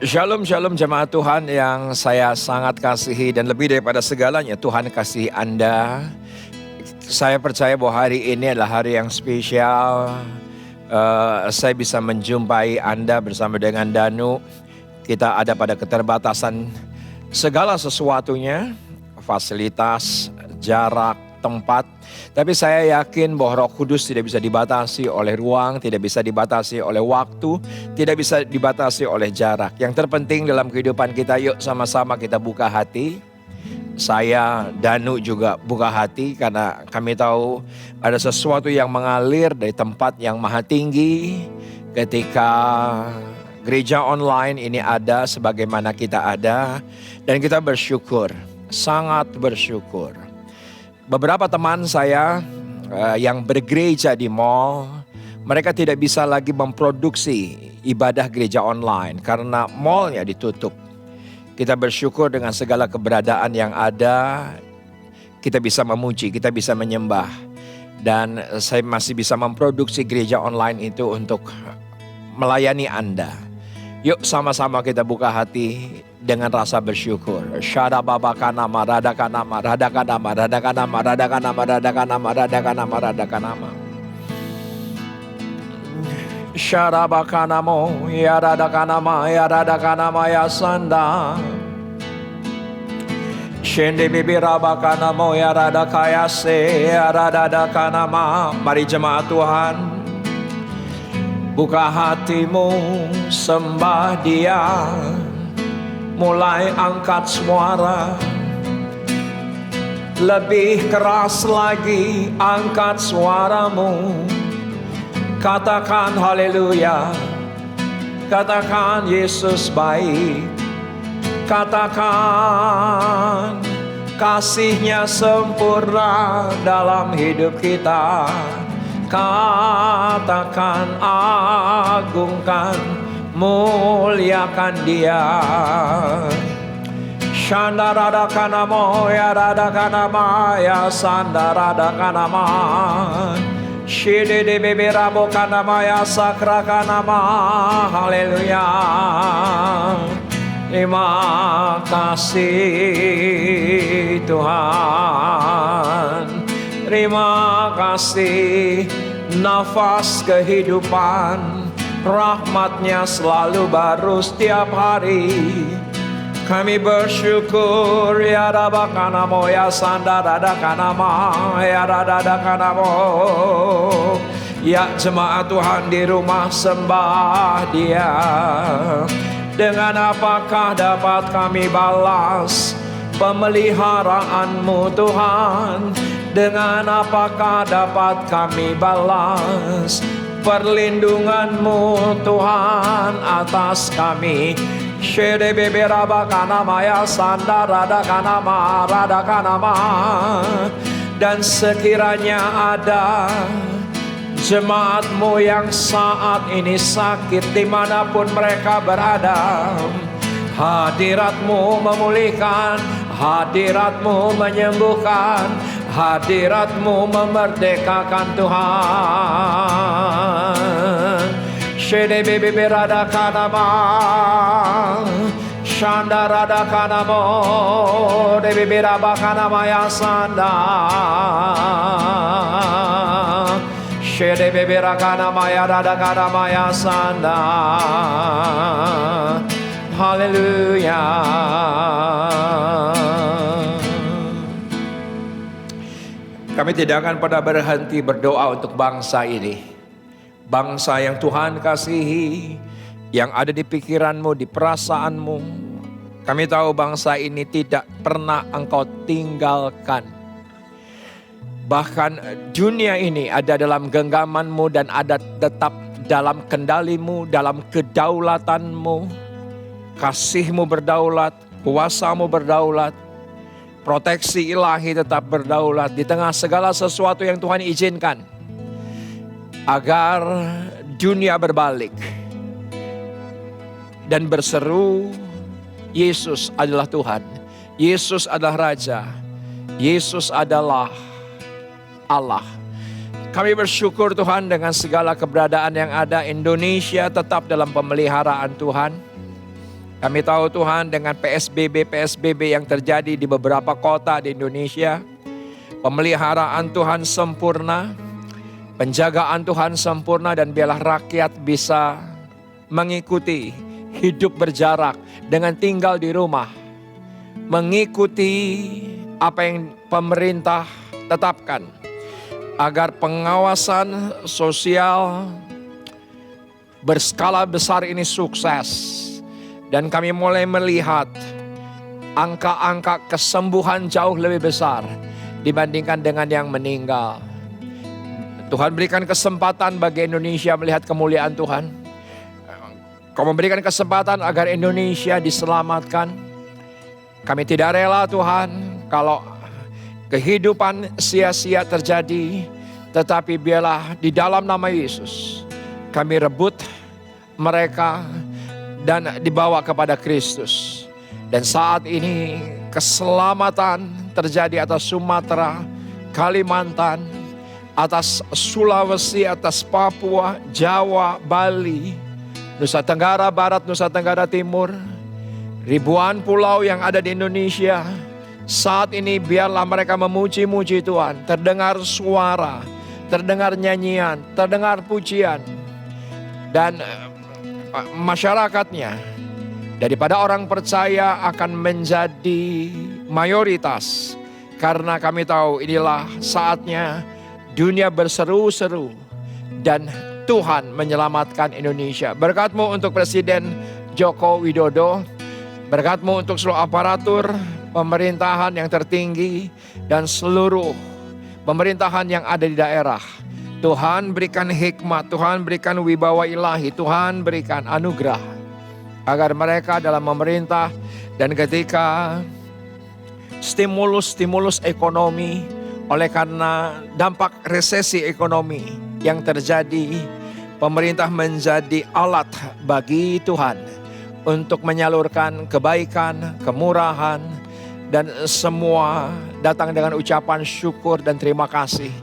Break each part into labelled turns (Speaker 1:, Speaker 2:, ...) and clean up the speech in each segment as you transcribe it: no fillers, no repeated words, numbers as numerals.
Speaker 1: Shalom, shalom jemaat Tuhan yang saya sangat kasihi dan lebih daripada segalanya Tuhan kasihi Anda. Saya percaya bahwa hari ini adalah hari yang spesial. Saya bisa menjumpai Anda bersama dengan Danu. Kita ada pada keterbatasan segala sesuatunya, fasilitas, jarak, tempat. Tapi saya yakin bahwa Roh Kudus tidak bisa dibatasi oleh ruang, tidak bisa dibatasi oleh waktu, tidak bisa dibatasi oleh jarak. Yang terpenting dalam kehidupan kita, yuk sama-sama kita buka hati. Saya, Danu juga buka hati karena kami tahu ada sesuatu yang mengalir dari tempat yang maha tinggi ketika gereja online ini ada sebagaimana kita ada. Dan kita bersyukur, sangat bersyukur. Beberapa teman saya yang bergereja di mall, mereka tidak bisa lagi memproduksi ibadah gereja online karena mallnya ditutup. Kita bersyukur dengan segala keberadaan yang ada, kita bisa memuji, kita bisa menyembah. Dan saya masih bisa memproduksi gereja online itu untuk melayani Anda. Yuk sama-sama kita buka hati dengan rasa bersyukur. Syada babakanama radakanama radakanama radakanama radakanama radakanama radakanama radakanama. Syada bakanamo ya radakanama ya radakanama ya sanda. Shende bibira bakanamo ya radakayase ya radadakanama. Mari jemaat Tuhan, buka hatimu, sembah Dia. Mulai angkat suara, lebih keras lagi angkat suaramu. Katakan haleluya, katakan Yesus baik. Katakan kasih-Nya sempurna dalam hidup kita. Katakan agungkan, muliakan Dia. Shanda radakanamo ya radakanama ya sanda radakanama. Shide de beberabo kanama ya sakrakanama. Haleluya. Terima kasih Tuhan. Terima kasih nafas kehidupan, rahmat-Nya selalu baru setiap hari. Kami bersyukur ya radakanamo ya sanda radakanama ya radakanamo. Ya jemaat Tuhan di rumah sembah Dia. Dengan apakah dapat kami balas pemeliharaanmu Tuhan? Dengan apakah dapat kami balas perlindunganmu Tuhan atas kami? Shede beberapa kanama ya sanda radakanama radakanama. Dan sekiranya ada jemaat-Mu yang saat ini sakit dimanapun mereka berada, hadirat-Mu memulihkan, hadirat-Mu menyembuhkan, hadirat-Mu memerdekakan Tuhan. Shede bebe berada kanama, shanda rada kanamo, debe beraba kanama ya sanda. Shede bebe rakana maya rada kana maya sanda. Haleluya. Kami tidak akan pernah berhenti berdoa untuk bangsa ini. Bangsa yang Tuhan kasihi, yang ada di pikiranmu, di perasaanmu. Kami tahu bangsa ini tidak pernah Engkau tinggalkan. Bahkan dunia ini ada dalam genggaman-Mu dan ada tetap dalam kendali-Mu, dalam kedaulatan-Mu. Kasih-Mu berdaulat, kuasa-Mu berdaulat, proteksi ilahi tetap berdaulat di tengah segala sesuatu yang Tuhan izinkan. Agar dunia berbalik dan berseru, Yesus adalah Tuhan, Yesus adalah Raja, Yesus adalah Allah. Kami bersyukur Tuhan dengan segala keberadaan yang ada. Indonesia tetap dalam pemeliharaan Tuhan. Kami tahu Tuhan dengan PSBB yang terjadi di beberapa kota di Indonesia, pemeliharaan Tuhan sempurna, penjagaan Tuhan sempurna, dan biarlah rakyat bisa mengikuti hidup berjarak dengan tinggal di rumah, mengikuti apa yang pemerintah tetapkan, agar pengawasan sosial berskala besar ini sukses. Dan kami mulai melihat angka-angka kesembuhan jauh lebih besar dibandingkan dengan yang meninggal. Tuhan berikan kesempatan bagi Indonesia melihat kemuliaan Tuhan. Kau memberikan kesempatan agar Indonesia diselamatkan. Kami tidak rela Tuhan kalau kehidupan sia-sia terjadi. Tetapi biarlah di dalam nama Yesus kami rebut mereka dan dibawa kepada Kristus. Dan saat ini keselamatan terjadi atas Sumatera, Kalimantan, atas Sulawesi, atas Papua, Jawa, Bali, Nusa Tenggara Barat, Nusa Tenggara Timur, ribuan pulau yang ada di Indonesia. Saat ini biarlah mereka memuji-muji Tuhan, terdengar suara, terdengar nyanyian, terdengar pujian. Dan masyarakatnya daripada orang percaya akan menjadi mayoritas. Karena kami tahu inilah saatnya dunia berseru-seru dan Tuhan menyelamatkan Indonesia. Berkat-Mu untuk Presiden Joko Widodo, berkat-Mu untuk seluruh aparatur pemerintahan yang tertinggi dan seluruh pemerintahan yang ada di daerah. Tuhan berikan hikmat, Tuhan berikan wibawa ilahi, Tuhan berikan anugerah agar mereka dalam memerintah. Dan ketika stimulus ekonomi oleh karena dampak resesi ekonomi yang terjadi, pemerintah menjadi alat bagi Tuhan untuk menyalurkan kebaikan, kemurahan, dan semua datang dengan ucapan syukur dan terima kasih.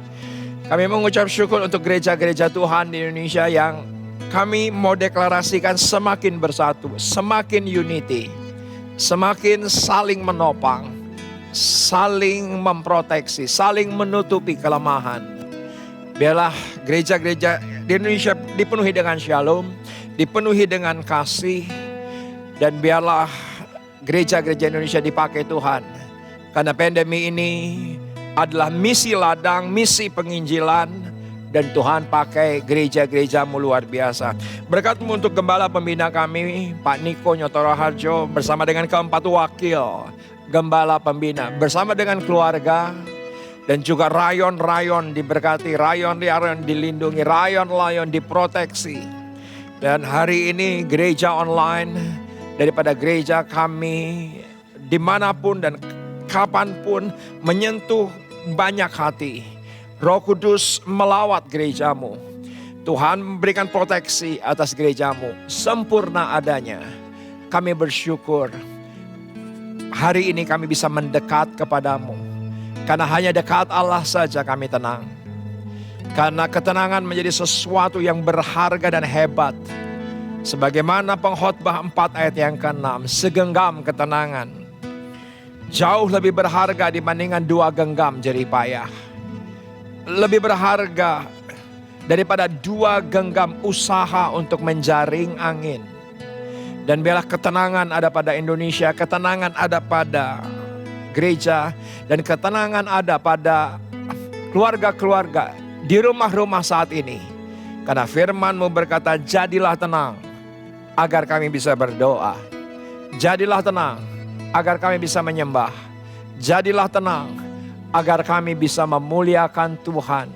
Speaker 1: Kami mengucap syukur untuk gereja-gereja Tuhan di Indonesia yang kami mau deklarasikan semakin bersatu, semakin unity, semakin saling menopang, saling memproteksi, saling menutupi kelemahan. Biarlah gereja-gereja di Indonesia dipenuhi dengan shalom, dipenuhi dengan kasih, dan biarlah gereja-gereja Indonesia dipakai Tuhan. Karena pandemi ini adalah misi ladang, misi penginjilan, dan Tuhan pakai gereja-gereja-Mu luar biasa. Berkat-Mu untuk gembala pembina kami, Pak Niko Nyotoro Harjo, bersama dengan keempat wakil gembala pembina, bersama dengan keluarga, dan juga rayon-rayon diberkati, rayon-rayon dilindungi, rayon-rayon diproteksi. Dan hari ini gereja online, daripada gereja kami dimanapun dan kapanpun menyentuh banyak hati. Roh Kudus melawat gereja-Mu. Tuhan memberikan proteksi atas gereja-Mu sempurna adanya. Kami bersyukur hari ini kami bisa mendekat kepadamu. Karena hanya dekat Allah saja kami tenang. Karena ketenangan menjadi sesuatu yang berharga dan hebat. Sebagaimana pengkhotbah 4 ayat yang ke-6, segenggam ketenangan jauh lebih berharga dibandingkan 2 genggam jeripayah. Lebih berharga daripada 2 genggam usaha untuk menjaring angin. Dan biarlah ketenangan ada pada Indonesia, ketenangan ada pada gereja, dan ketenangan ada pada keluarga-keluarga di rumah-rumah saat ini. Karena firman-Mu berkata, jadilah tenang agar kami bisa berdoa. Jadilah tenang agar kami bisa menyembah. Jadilah tenang agar kami bisa memuliakan Tuhan.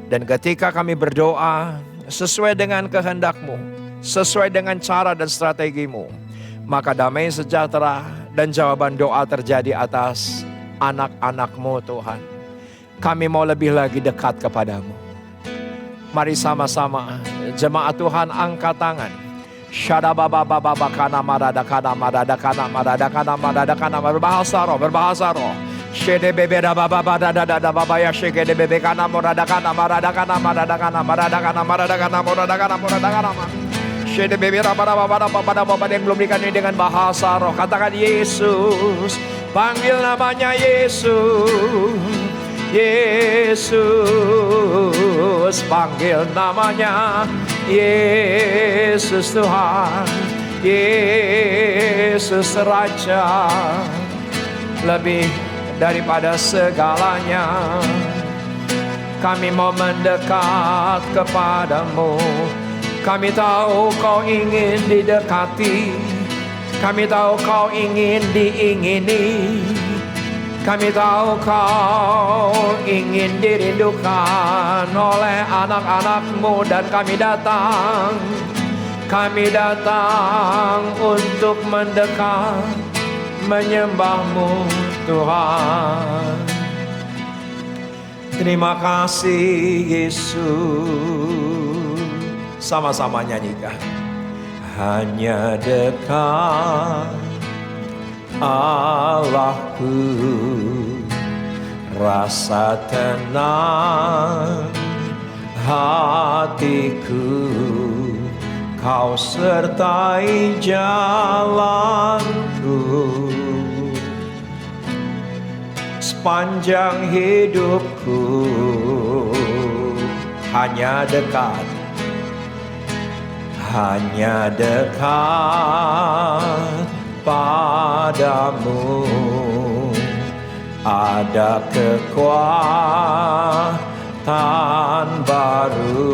Speaker 1: Dan ketika kami berdoa sesuai dengan kehendak-Mu, sesuai dengan cara dan strategi-Mu, maka damai sejahtera dan jawaban doa terjadi atas anak-anak-Mu Tuhan. Kami mau lebih lagi dekat kepadamu. Mari sama-sama jemaat Tuhan angkat tangan. Shadababababakana maradakana maradakana maradakana maradakana berbahasa roh, berbahasa roh. Shedebebeda bababadadada babaya shegedebebekana maradakana maradakana maradakana maradakana maradakana maradakana maradakana. Yang belum dikandung dengan bahasa roh, katakan Yesus. Panggil namanya Yesus. Yesus, panggil namanya Yesus Tuhan, Yesus Raja, lebih daripada segalanya. Kami mau mendekat kepadamu. Kami tahu kau ingin didekati. Kami tahu kau ingin diingini. Kami tahu kau ingin dirindukan oleh anak-anakmu. Dan kami datang untuk mendekat, menyembahmu Tuhan. Terima kasih Yesus. Sama-sama nyanyikan. Hanya dekat Allahku, rasa tenang hatiku, kau sertai jalanku. Sepanjang hidupku hanya dekat, hanya dekat padamu. Ada kekuatan baru,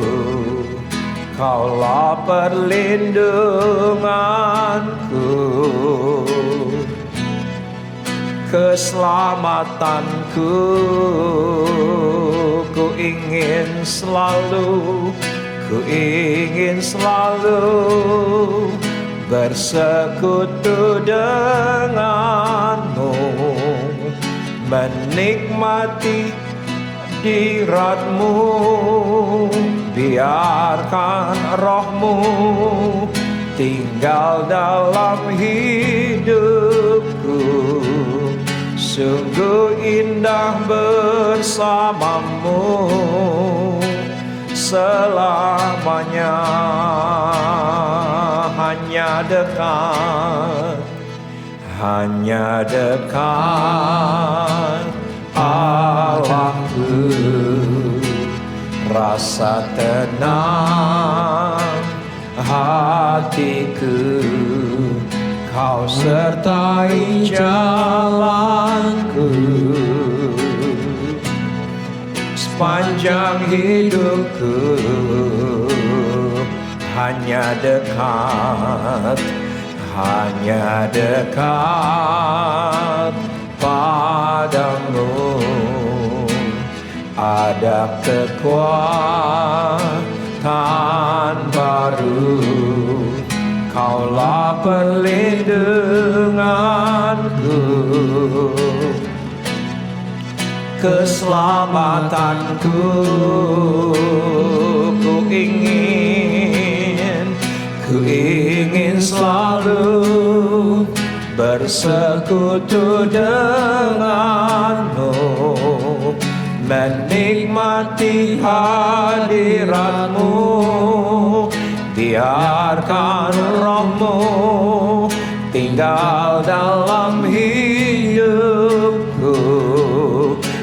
Speaker 1: kaulah perlindunganku. Keselamatanku, ku ingin selalu bersekutu denganmu, menikmati hadiratmu. Biarkan rohmu tinggal dalam hidupku. Sungguh indah bersamamu selamanya. Hanya dekat, hanya dekat Allahku, rasa tenang hatiku, kau sertai jalanku. Sepanjang hidupku hanya dekat, hanya dekat padamu. Ada kekuatan baru, kaulah perlindunganku. Keselamatanku, ku ingin selalu bersekutu denganmu, menikmati hadiratmu. Biarkan rohmu tinggal dalam hidupku.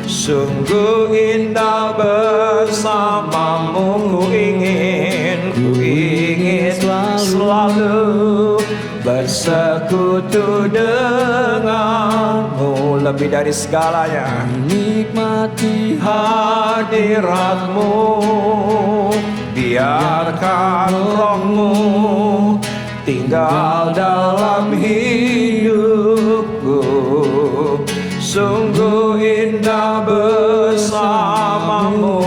Speaker 1: Sungguh indah bersamamu. Ku ingin selalu bersekutu denganmu, lebih dari segalanya. Nikmati hadiratmu. Biarkan rohmu tinggal dalam hidupku. Sungguh indah bersamamu.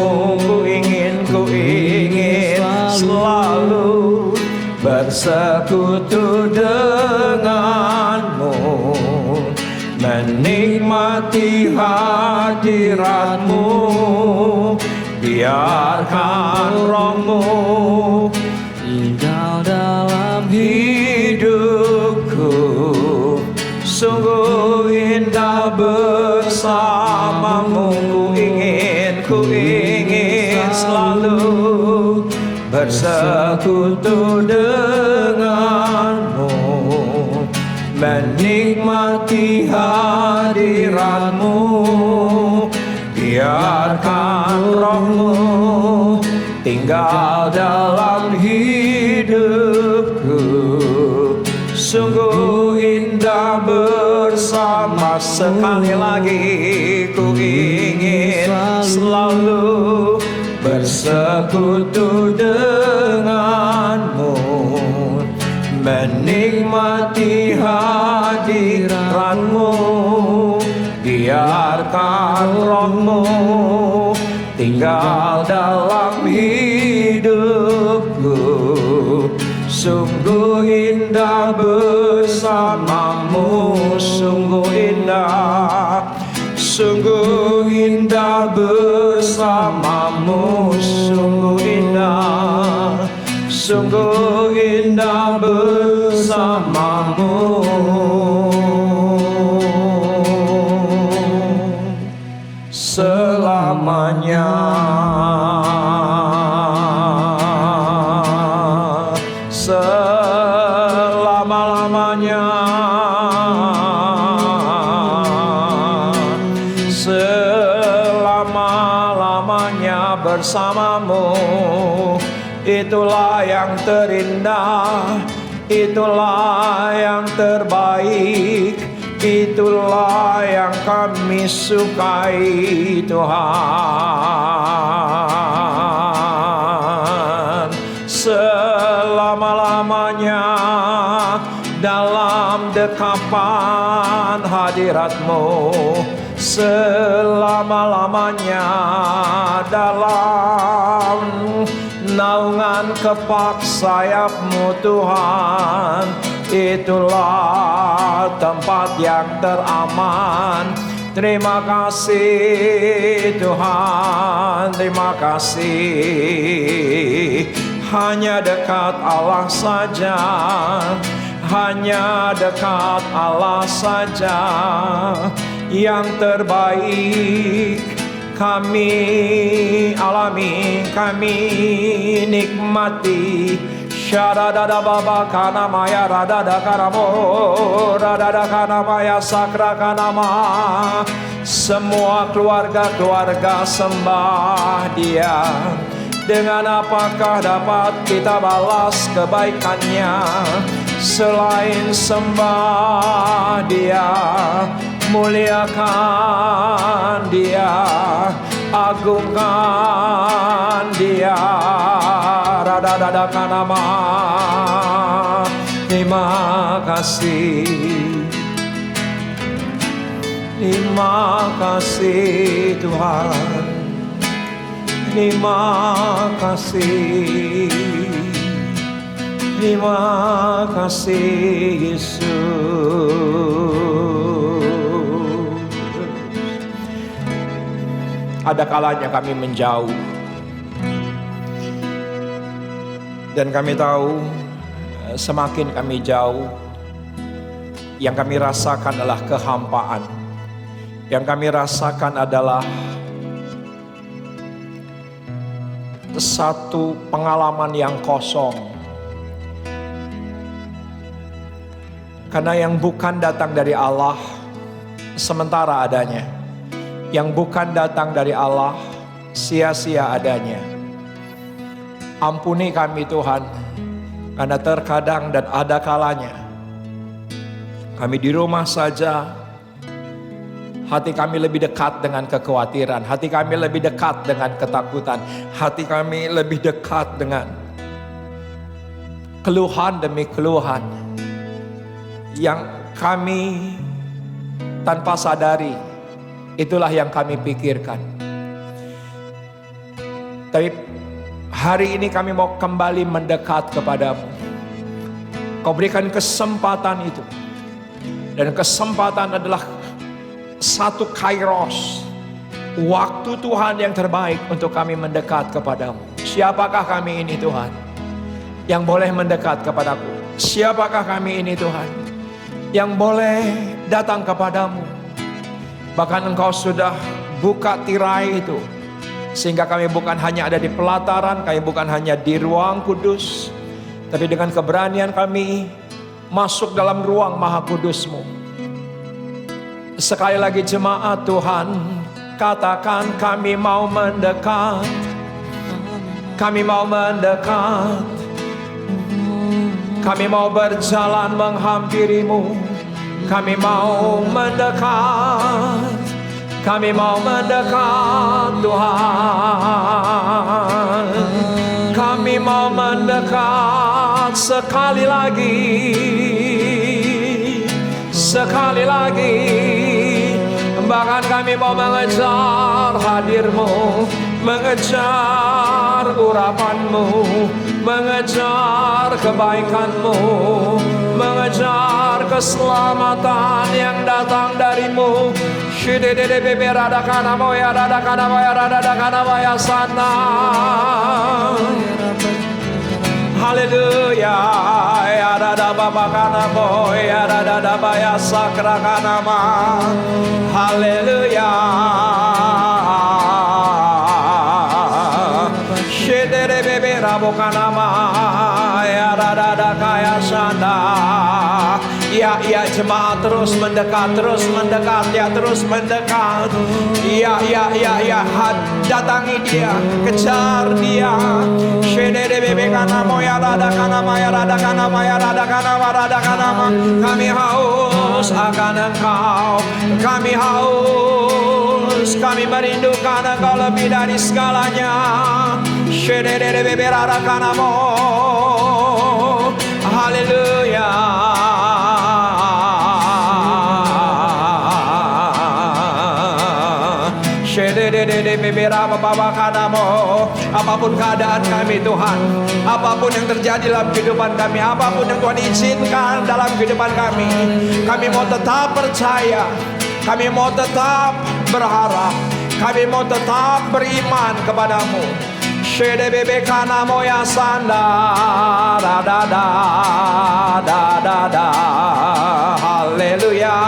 Speaker 1: Ku ingin selalu bersekutu denganmu, menikmati hadiratmu. Biarkan rohmu tinggal dalam hidupku. Sungguh indah bersamamu. Ku ingin selalu bersekutu denganmu, biarkan Roh-Mu tinggal dalam hidupku. Sungguh indah bersama, sekali lagi ku ingin selalu bersekutu denganmu, menikmati hadiratmu. Biarkan Roh-Mu tinggal dalam hidupku. Sungguh indah bersamamu, sungguh indah, sungguh indah bersamamu, sungguh indah, sungguh indah bersamamu. Selamanya, selama-lamanya, selama-lamanya bersamamu. Itulah yang terindah, itulah yang terbaik, itulah yang kami sukai Tuhan. Selama-lamanya dalam dekapan hadirat-Mu, selama-lamanya dalam naungan kepak sayap-Mu Tuhan. Itulah tempat yang teraman. Terima kasih Tuhan, terima kasih. Hanya dekat Allah saja, hanya dekat Allah saja yang terbaik kami alami, kami nikmati. Sharadada baba kana maya radada karamo, radada kana maya sakra kanama. Semua keluarga-keluarga sembah Dia. Dengan apakah dapat kita balas kebaikannya selain sembah Dia, muliakan Dia, agungkan Dia. Radada kanama. Terima kasih, terima kasih Tuhan. Terima kasih, terima kasih Yesus. Ada kalanya kami menjauh, dan kami tahu semakin kami jauh, yang kami rasakan adalah kehampaan. Yang kami rasakan adalah satu pengalaman yang kosong. Karena yang bukan datang dari Allah sementara adanya. Yang bukan datang dari Allah sia-sia adanya. Ampuni kami Tuhan, karena terkadang dan ada kalanya kami di rumah saja, hati kami lebih dekat dengan kekhawatiran, hati kami lebih dekat dengan ketakutan, hati kami lebih dekat dengan keluhan demi keluhan yang kami tanpa sadari, itulah yang kami pikirkan. Tapi hari ini kami mau kembali mendekat kepadamu. Kau berikan kesempatan itu, dan kesempatan adalah satu kairos, waktu Tuhan yang terbaik untuk kami mendekat kepadamu. Siapakah kami ini Tuhan yang boleh mendekat kepadaku? Siapakah kami ini Tuhan yang boleh datang kepadamu? Bahkan Engkau sudah buka tirai itu, sehingga kami bukan hanya ada di pelataran, kami bukan hanya di ruang kudus, tapi dengan keberanian kami masuk dalam ruang maha kudus-Mu. Sekali lagi jemaat Tuhan, Katakan kami mau mendekat. Kami mau mendekat. Kami mau berjalan menghampirimu. Kami mau mendekat. Kami mau mendekat Tuhan. Kami mau mendekat sekali lagi. Sekali lagi. Bahkan kami mau mengejar hadir-Mu, mengejar urapan-Mu, mengejar kebaikan-Mu, mengejar keselamatan yang datang dari-Mu. Haleluya, ya dada baba kana boy, ya dada baya sakra kana ma. Haleluya. Shedere bebe rabo kana ma, ya dada kaya sanda. Ya, ya jemaat terus mendekat, ya terus mendekat. Ya, datangi dia, kejar dia. Shedere bebe kana mo ya rada kana ma, ya rada kana ma, ya rada kana ma, rada kana ma. Kami haus akan Engkau, kami haus, kami merindukan Engkau lebih dari segalanya. Shedere bebe rada kana mo. Haleluya. Apapun keadaan kami Tuhan, apapun yang terjadi dalam kehidupan kami, apapun yang Tuhan izinkan dalam kehidupan kami mau tetap percaya, kami mau tetap berharap, kami mau tetap beriman kepadamu. Shede bebe kana moya sanda da da da da da da. Haleluya.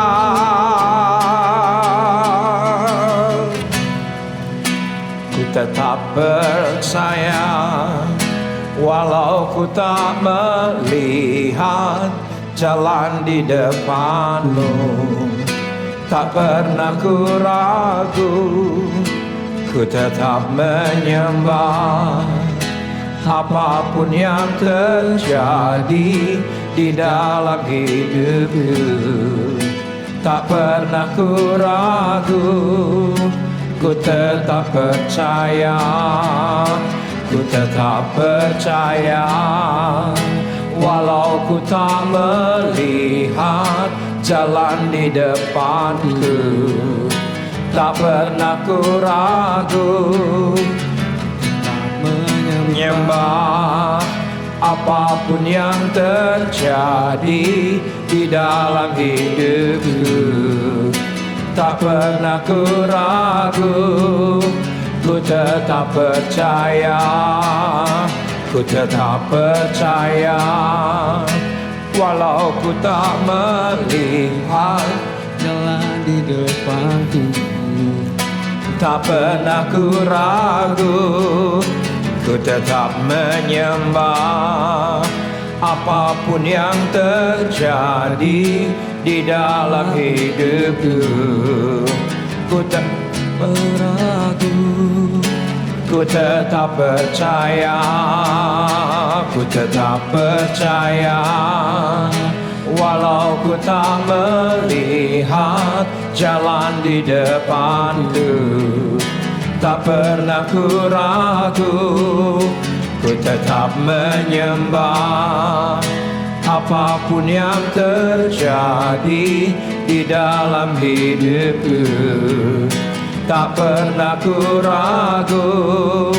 Speaker 1: Tetap percaya walau ku tak melihat jalan di depanmu. Tak pernah ku ragu, ku tetap menyembah. Apapun yang terjadi di dalam hidupku, tak pernah ku ragu, ku tetap percaya, ku tetap percaya. Walau ku tak melihat jalan di depanku, tak pernah ku ragu, tetap menyembah. Apapun yang terjadi di dalam hidupku, tak pernah ku ragu, ku tetap percaya, ku tetap percaya. Walau ku tak melihat jalan di depanku, tak pernah ku ragu, ku tetap menyembah. Apapun yang terjadi di dalam hidupku, ku tak ragu, ku tetap percaya, ku tetap percaya. Walau ku tak melihat jalan di depanku, tak pernah ku ragu, ku tetap menyembah. Apapun yang terjadi di dalam hidupku, tak pernah ku ragu,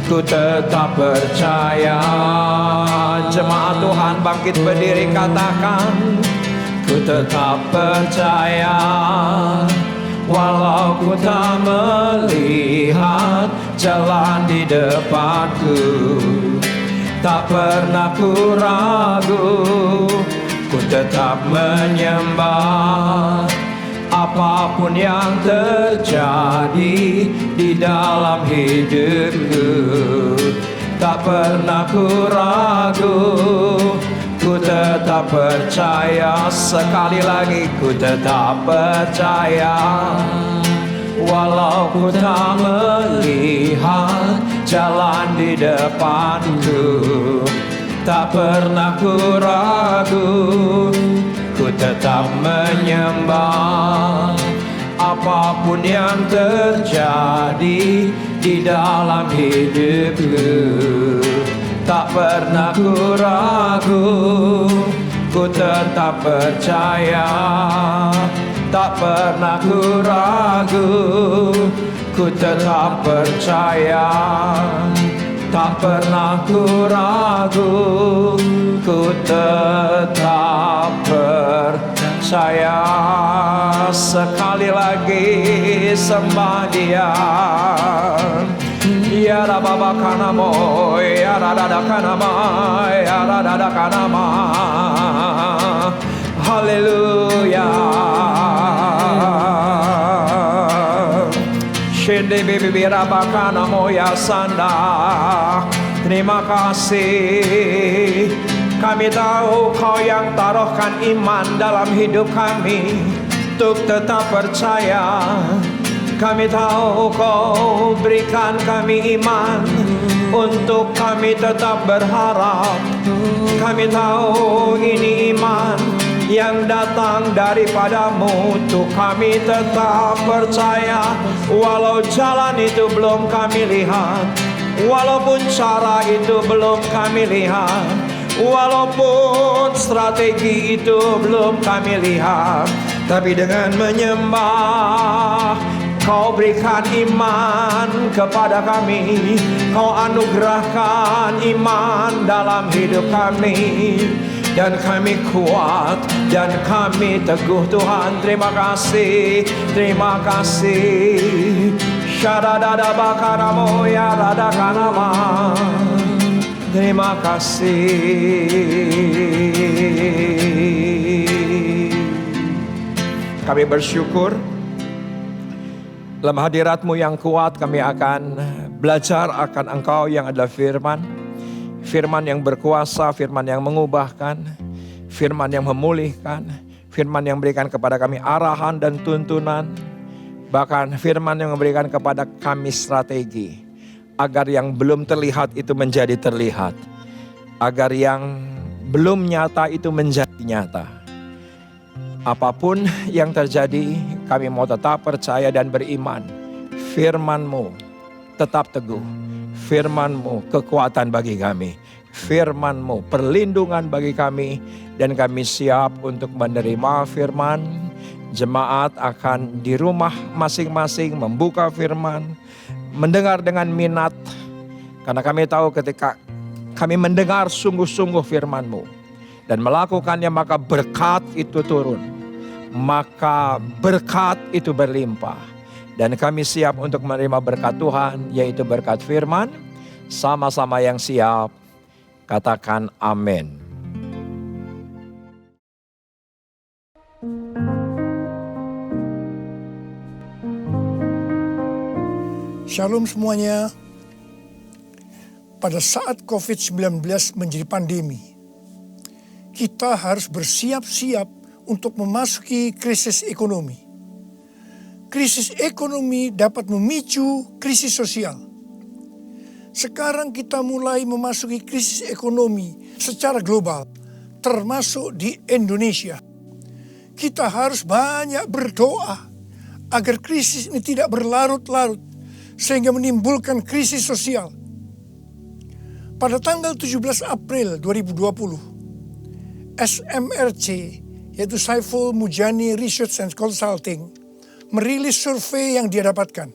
Speaker 1: ku tetap percaya. Jemaat Tuhan bangkit berdiri katakan, ku tetap percaya. Walau ku tak melihat jalan di depanku, tak pernah ku ragu, ku tetap menyembah. Apapun yang terjadi di dalam hidupku, tak pernah ku ragu, ku tetap percaya. Sekali lagi ku tetap percaya. Walau ku tak melihat jalan di depanku, tak pernah ku ragu, ku tetap menyembah. Apapun yang terjadi di dalam hidupku, tak pernah ku ragu, ku tetap percaya. Tak pernah ku ragu, ku tetap percaya. Tak pernah ku ragu, ku tetap percaya. Sekali lagi sembah Dia. Ya Rababa kanamo, ya Radada kanama, ya Radada kanama. Haleluya. Shende bibi rabakana moya sanda. Terima kasih. Kami tahu Kau yang taruhkan iman dalam hidup kami untuk tetap percaya. Kami tahu Kau berikan kami iman untuk kami tetap berharap. Kami tahu ini iman yang datang daripadamu untuk kami tetap percaya. Walau jalan itu belum kami lihat, walaupun cara itu belum kami lihat, walaupun strategi itu belum kami lihat, tapi dengan menyembah Kau berikan iman kepada kami. Kau anugerahkan iman dalam hidup kami. Dan kami kuat dan kami teguh Tuhan. Terima kasih, terima kasih. Syadadada bakaramo ya radakanama. Terima kasih. Kami bersyukur dalam hadirat-Mu yang kuat. Kami akan belajar akan Engkau yang adalah firman. Firman yang berkuasa, firman yang mengubahkan, firman yang memulihkan, firman yang memberikan kepada kami arahan dan tuntunan. Bahkan firman yang memberikan kepada kami strategi, agar yang belum terlihat itu menjadi terlihat, agar yang belum nyata itu menjadi nyata. Apapun yang terjadi, kami mau tetap percaya dan beriman. Firman-Mu tetap teguh. Firman-Mu kekuatan bagi kami. Firman-Mu perlindungan bagi kami. Dan kami siap untuk menerima firman. Jemaat akan di rumah masing-masing membuka firman, mendengar dengan minat. Karena kami tahu ketika kami mendengar sungguh-sungguh firman-Mu dan melakukannya, maka berkat itu turun. Maka berkat itu berlimpah. Dan kami siap untuk menerima berkat Tuhan, yaitu berkat firman. Sama-sama yang siap, katakan amin.
Speaker 2: Shalom semuanya. Pada saat COVID-19 menjadi pandemi, kita harus bersiap-siap untuk memasuki krisis ekonomi. Krisis ekonomi dapat memicu krisis sosial. Sekarang kita mulai memasuki krisis ekonomi secara global, termasuk di Indonesia. Kita harus banyak berdoa agar krisis ini tidak berlarut-larut sehingga menimbulkan krisis sosial. Pada tanggal 17 April 2020, SMRC, yaitu Saiful Mujani Research and Consulting, merilis survei yang dia dapatkan.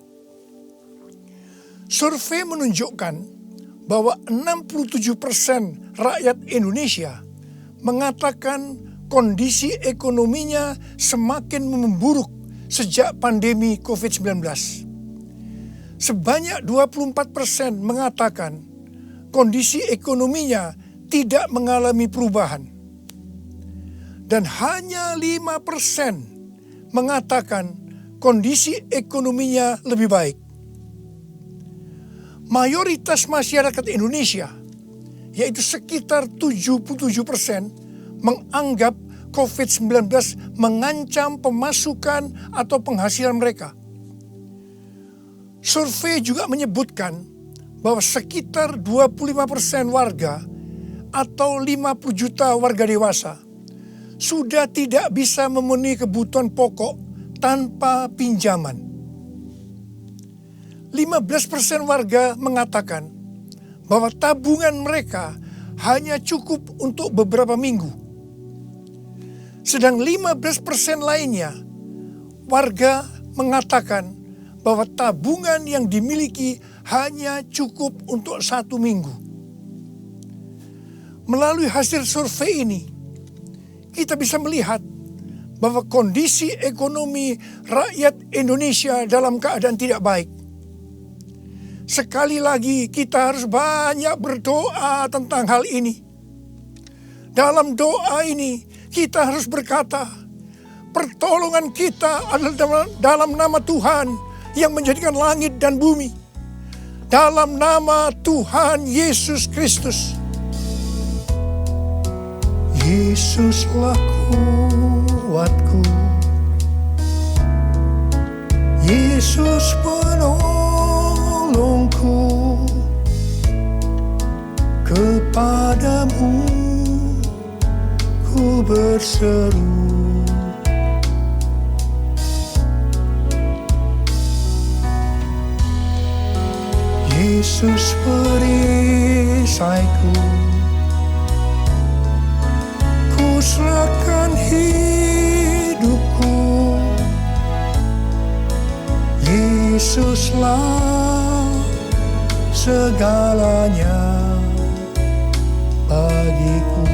Speaker 2: Survei menunjukkan bahwa 67% rakyat Indonesia mengatakan kondisi ekonominya semakin memburuk sejak pandemi COVID-19. Sebanyak 24% mengatakan kondisi ekonominya tidak mengalami perubahan. Dan hanya 5% mengatakan kondisi ekonominya lebih baik. Mayoritas masyarakat Indonesia, yaitu sekitar 77%, menganggap COVID-19 mengancam pemasukan atau penghasilan mereka. Survei juga menyebutkan bahwa sekitar 25% warga atau 50 juta warga dewasa sudah tidak bisa memenuhi kebutuhan pokok tanpa pinjaman. 15% warga mengatakan bahwa tabungan mereka hanya cukup untuk beberapa minggu. Sedang 15% lainnya warga mengatakan bahwa tabungan yang dimiliki hanya cukup untuk 1 minggu. Melalui hasil survei ini, kita bisa melihat bahwa kondisi ekonomi rakyat Indonesia dalam keadaan tidak baik. Sekali lagi kita harus banyak berdoa tentang hal ini. Dalam doa ini kita harus berkata, pertolongan kita adalah dalam nama Tuhan yang menjadikan langit dan bumi. Dalam nama Tuhan Yesus Kristus. Yesuslah kuatku, Yesus penolongku, kepadamu ku berseru. Yesus perisaiku, ku serahkan hidupku. Yesuslah segalanya bagiku.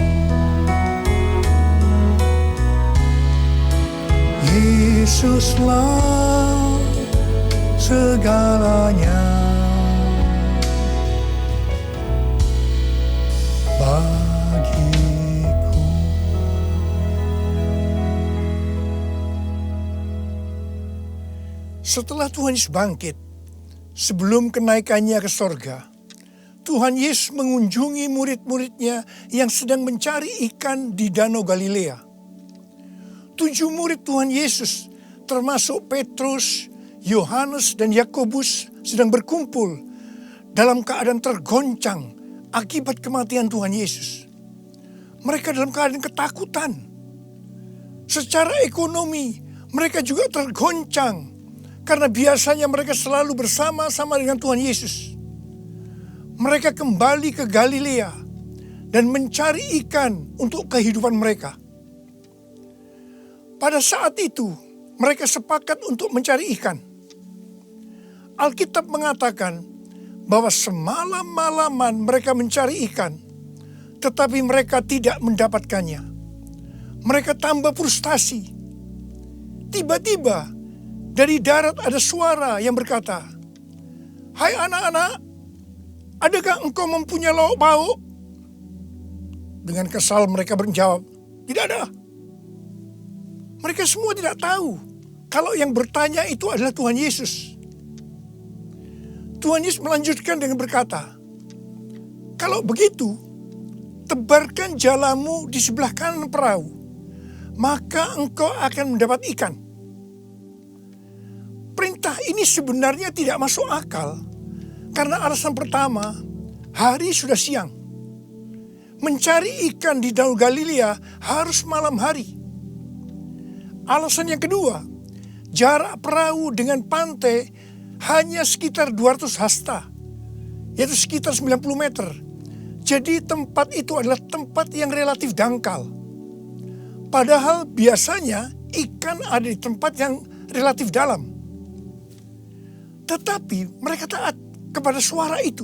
Speaker 2: Yesuslah segalanya bagiku. Setelah Tuhan Yesus bangkit, sebelum kenaikannya ke sorga, Tuhan Yesus mengunjungi murid-muridnya yang sedang mencari ikan di Danau Galilea. 7 murid Tuhan Yesus, termasuk Petrus, Yohanes, dan Yakobus, sedang berkumpul dalam keadaan tergoncang akibat kematian Tuhan Yesus. Mereka dalam keadaan ketakutan. Secara ekonomi, mereka juga tergoncang karena biasanya mereka selalu bersama-sama dengan Tuhan Yesus. Mereka kembali ke Galilea dan mencari ikan untuk kehidupan mereka. Pada saat itu, mereka sepakat untuk mencari ikan. Alkitab mengatakan bahwa semalam-malaman mereka mencari ikan, tetapi mereka tidak mendapatkannya. Mereka tambah frustasi. Tiba-tiba dari darat ada suara yang berkata, "Hai anak-anak, adakah engkau mempunyai lauk pauk?" Dengan kesal mereka menjawab, "Tidak ada." Mereka semua tidak tahu kalau yang bertanya itu adalah Tuhan Yesus. Tuhan Yesus melanjutkan dengan berkata, "Kalau begitu, tebarkan jalamu di sebelah kanan perahu, maka engkau akan mendapat ikan." Perintah ini sebenarnya tidak masuk akal, karena alasan pertama, hari sudah siang. Mencari ikan di Danau Galilea harus malam hari. Alasan yang kedua, jarak perahu dengan pantai hanya sekitar 200 hasta, yaitu sekitar 90 meter. Jadi tempat itu adalah tempat yang relatif dangkal. Padahal biasanya ikan ada di tempat yang relatif dalam. Tetapi mereka taat kepada suara itu.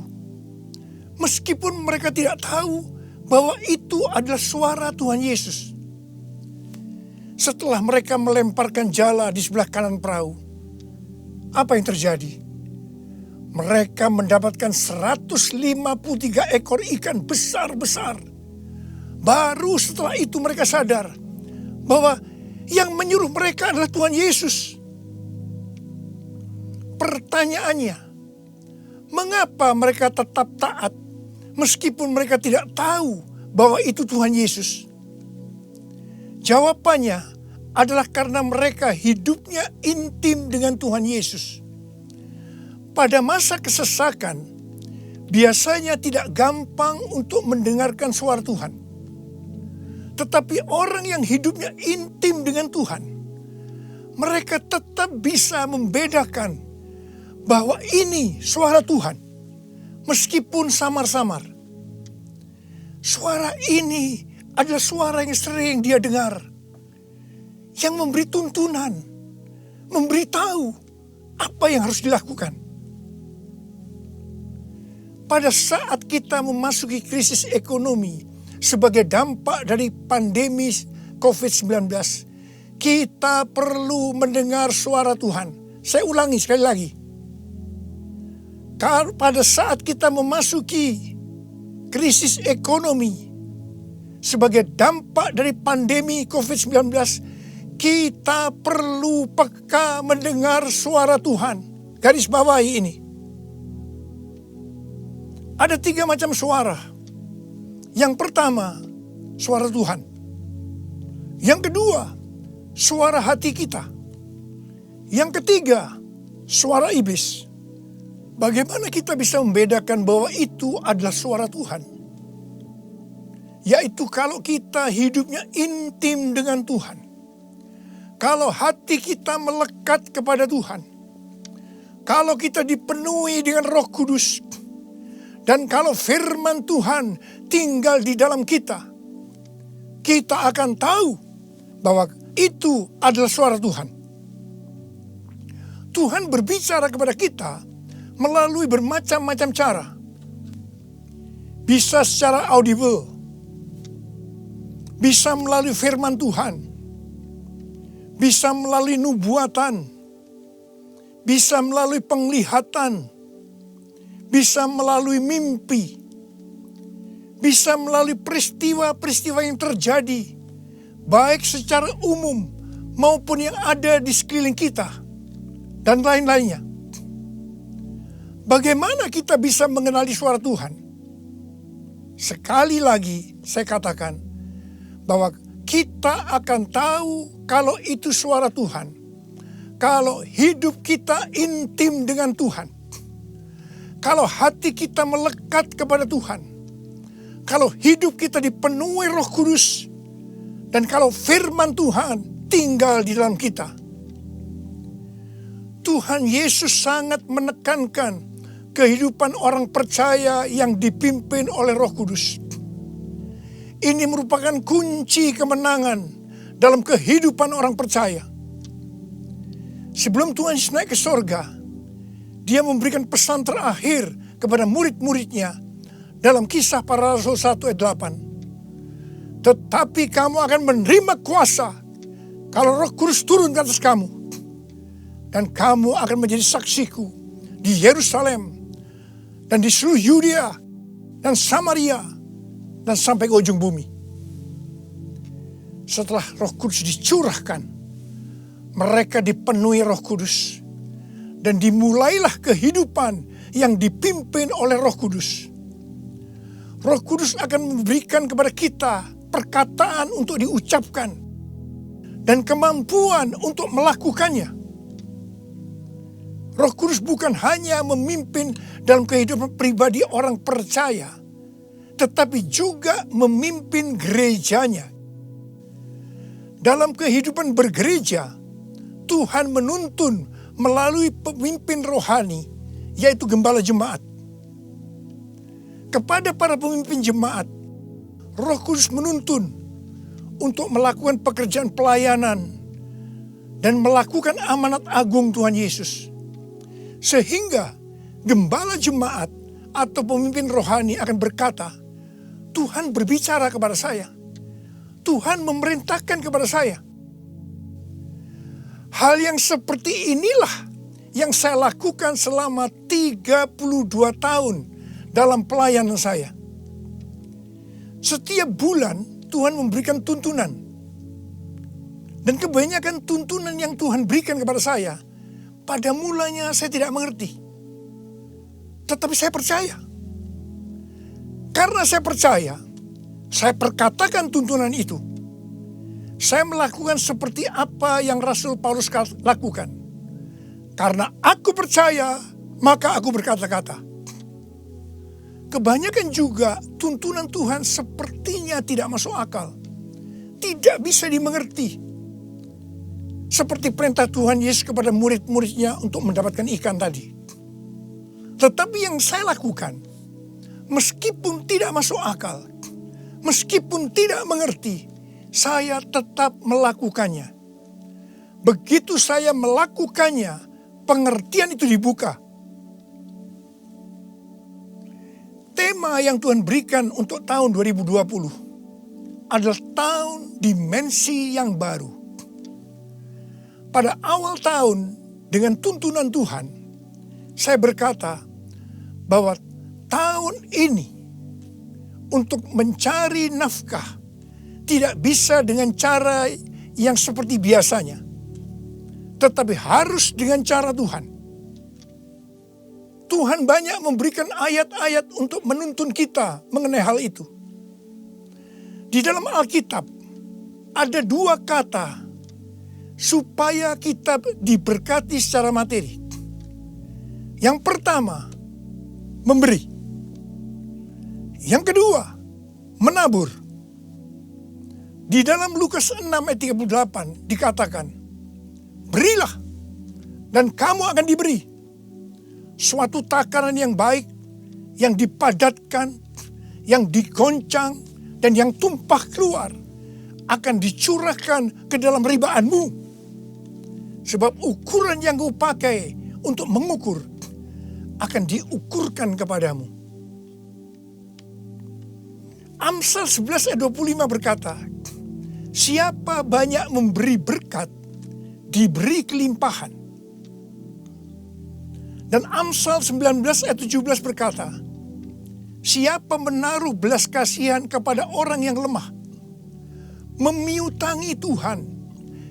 Speaker 2: Meskipun mereka tidak tahu bahwa itu adalah suara Tuhan Yesus. Setelah mereka melemparkan jala di sebelah kanan perahu, apa yang terjadi? Mereka mendapatkan 153 ekor ikan besar-besar. Baru setelah itu mereka sadar bahwa yang menyuruh mereka adalah Tuhan Yesus. Pertanyaannya, mengapa mereka tetap taat meskipun mereka tidak tahu bahwa itu Tuhan Yesus? Jawabannya adalah karena mereka hidupnya intim dengan Tuhan Yesus. pada masa kesesakan, biasanya tidak gampang untuk mendengarkan suara Tuhan. Tetapi orang yang hidupnya intim dengan Tuhan, mereka tetap bisa membedakan bahwa ini suara Tuhan, meskipun samar-samar. Suara ini adalah suara yang sering dia dengar, yang memberi tuntunan, memberitahu apa yang harus dilakukan. Pada saat kita memasuki krisis ekonomi sebagai dampak dari pandemi COVID-19, kita perlu mendengar suara Tuhan. Saya ulangi sekali lagi. Pada saat kita memasuki krisis ekonomi sebagai dampak dari pandemi COVID-19, kita perlu peka mendengar suara Tuhan. Garis bawahi ini. Ada 3 macam suara. Yang pertama, suara Tuhan. Yang kedua, suara hati kita. Yang ketiga, suara iblis. Bagaimana kita bisa membedakan bahwa itu adalah suara Tuhan? Yaitu kalau kita hidupnya intim dengan Tuhan. Kalau hati kita melekat kepada Tuhan. Kalau kita dipenuhi dengan Roh Kudus. Dan kalau firman Tuhan tinggal di dalam kita. Kita akan tahu bahwa itu adalah suara Tuhan. Tuhan berbicara kepada kita melalui bermacam-macam cara. Bisa secara audible. Bisa melalui firman Tuhan. Bisa melalui nubuatan. Bisa melalui penglihatan. Bisa melalui mimpi. Bisa melalui peristiwa-peristiwa yang terjadi. Baik secara umum maupun yang ada di sekeliling kita. Dan lain-lainnya. Bagaimana kita bisa mengenali suara Tuhan? Sekali lagi saya katakan bahwa kita akan tahu kalau itu suara Tuhan. Kalau hidup kita intim dengan Tuhan. Kalau hati kita melekat kepada Tuhan. Kalau hidup kita dipenuhi Roh Kudus. Dan kalau firman Tuhan tinggal di dalam kita. Tuhan Yesus sangat menekankan kehidupan orang percaya yang dipimpin oleh Roh Kudus. Ini merupakan kunci kemenangan dalam kehidupan orang percaya. Sebelum Tuhan Yesus naik ke sorga, Dia memberikan pesan terakhir kepada murid-muridnya dalam Kisah Para Rasul 1 ayat 8. Tetapi kamu akan menerima kuasa kalau Roh Kudus turun ke atas kamu. Dan kamu akan menjadi saksiku di Yerusalem dan di seluruh Yudea dan Samaria dan sampai ke ujung bumi. Setelah Roh Kudus dicurahkan, mereka dipenuhi Roh Kudus dan dimulailah kehidupan yang dipimpin oleh Roh Kudus. Roh Kudus akan memberikan kepada kita perkataan untuk diucapkan dan kemampuan untuk melakukannya. Roh Kudus bukan hanya memimpin dalam kehidupan pribadi orang percaya, tetapi juga memimpin gerejanya. Dalam kehidupan bergereja, Tuhan menuntun melalui pemimpin rohani, yaitu gembala jemaat. Kepada para pemimpin jemaat, Roh Kudus menuntun untuk melakukan pekerjaan pelayanan dan melakukan amanat agung Tuhan Yesus. Sehingga gembala jemaat atau pemimpin rohani akan berkata, Tuhan berbicara kepada saya. Tuhan memerintahkan kepada saya. Hal yang seperti inilah yang saya lakukan selama 32 tahun dalam pelayanan saya. Setiap bulan Tuhan memberikan tuntunan. Dan kebanyakan tuntunan yang Tuhan berikan kepada saya, pada mulanya saya tidak mengerti. Tetapi saya percaya. Karena saya percaya, saya perkatakan tuntunan itu. Saya melakukan seperti apa yang Rasul Paulus lakukan. Karena aku percaya Maka aku berkata-kata, kebanyakan juga tuntunan Tuhan sepertinya tidak masuk akal, tidak bisa dimengerti. Seperti perintah Tuhan Yesus kepada murid-muridnya untuk mendapatkan ikan tadi. Tetapi yang saya lakukan, meskipun tidak masuk akal, meskipun tidak mengerti, saya tetap melakukannya. Begitu saya melakukannya, pengertian itu dibuka. Tema yang Tuhan berikan untuk tahun 2020 adalah tahun dimensi yang baru. Pada awal tahun dengan tuntunan Tuhan, saya berkata bahwa tahun ini untuk mencari nafkah tidak bisa dengan cara yang seperti biasanya, tetapi harus dengan cara Tuhan. Tuhan banyak memberikan ayat-ayat untuk menuntun kita mengenai hal itu. Di dalam Alkitab ada 2 kata supaya kita diberkati secara materi. Yang pertama, memberi. Yang kedua, menabur. Di dalam Lukas 6 ayat 38 dikatakan, berilah dan kamu akan diberi. Suatu takaran yang baik, yang dipadatkan, yang digoncang, dan yang tumpah keluar akan dicurahkan ke dalam ribaanmu. Sebab ukuran yang kau pakai untuk mengukur akan diukurkan kepadamu. Amsal 11 ayat 25 berkata, siapa banyak memberi berkat, diberi kelimpahan. Dan Amsal 19 ayat 17 berkata, siapa menaruh belas kasihan kepada orang yang lemah, memiutangi Tuhan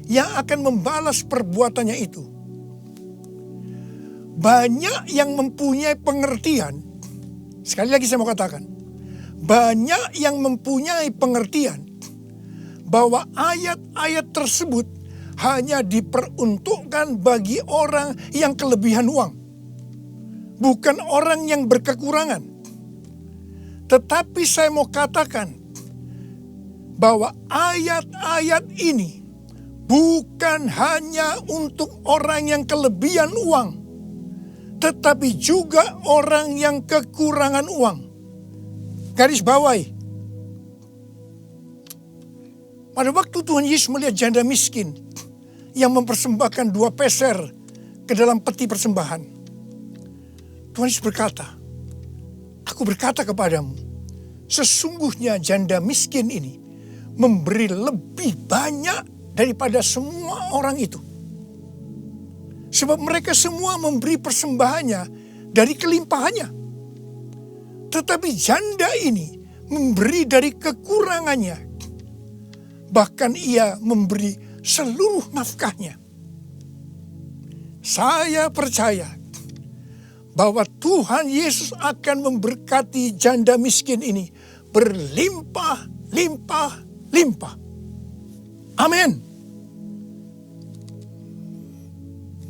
Speaker 2: yang akan membalas perbuatannya itu. Banyak yang mempunyai pengertian, sekali lagi saya mau katakan, banyak yang mempunyai pengertian bahwa ayat-ayat tersebut hanya diperuntukkan bagi orang yang kelebihan uang. Bukan orang yang berkekurangan. Tetapi saya mau katakan bahwa ayat-ayat ini bukan hanya untuk orang yang kelebihan uang, tetapi juga orang yang kekurangan uang. Garis bawahi. Pada waktu Tuhan Yesus melihat janda miskin yang mempersembahkan 2 peser ke dalam peti persembahan, Tuhan Yesus berkata, aku berkata kepadamu, sesungguhnya janda miskin ini memberi lebih banyak daripada semua orang itu. Sebab mereka semua memberi persembahannya dari kelimpahannya. Tetapi janda ini memberi dari kekurangannya. Bahkan ia memberi seluruh nafkahnya. Saya percaya bahwa Tuhan Yesus akan memberkati janda miskin ini berlimpah-limpah-limpah. Amin.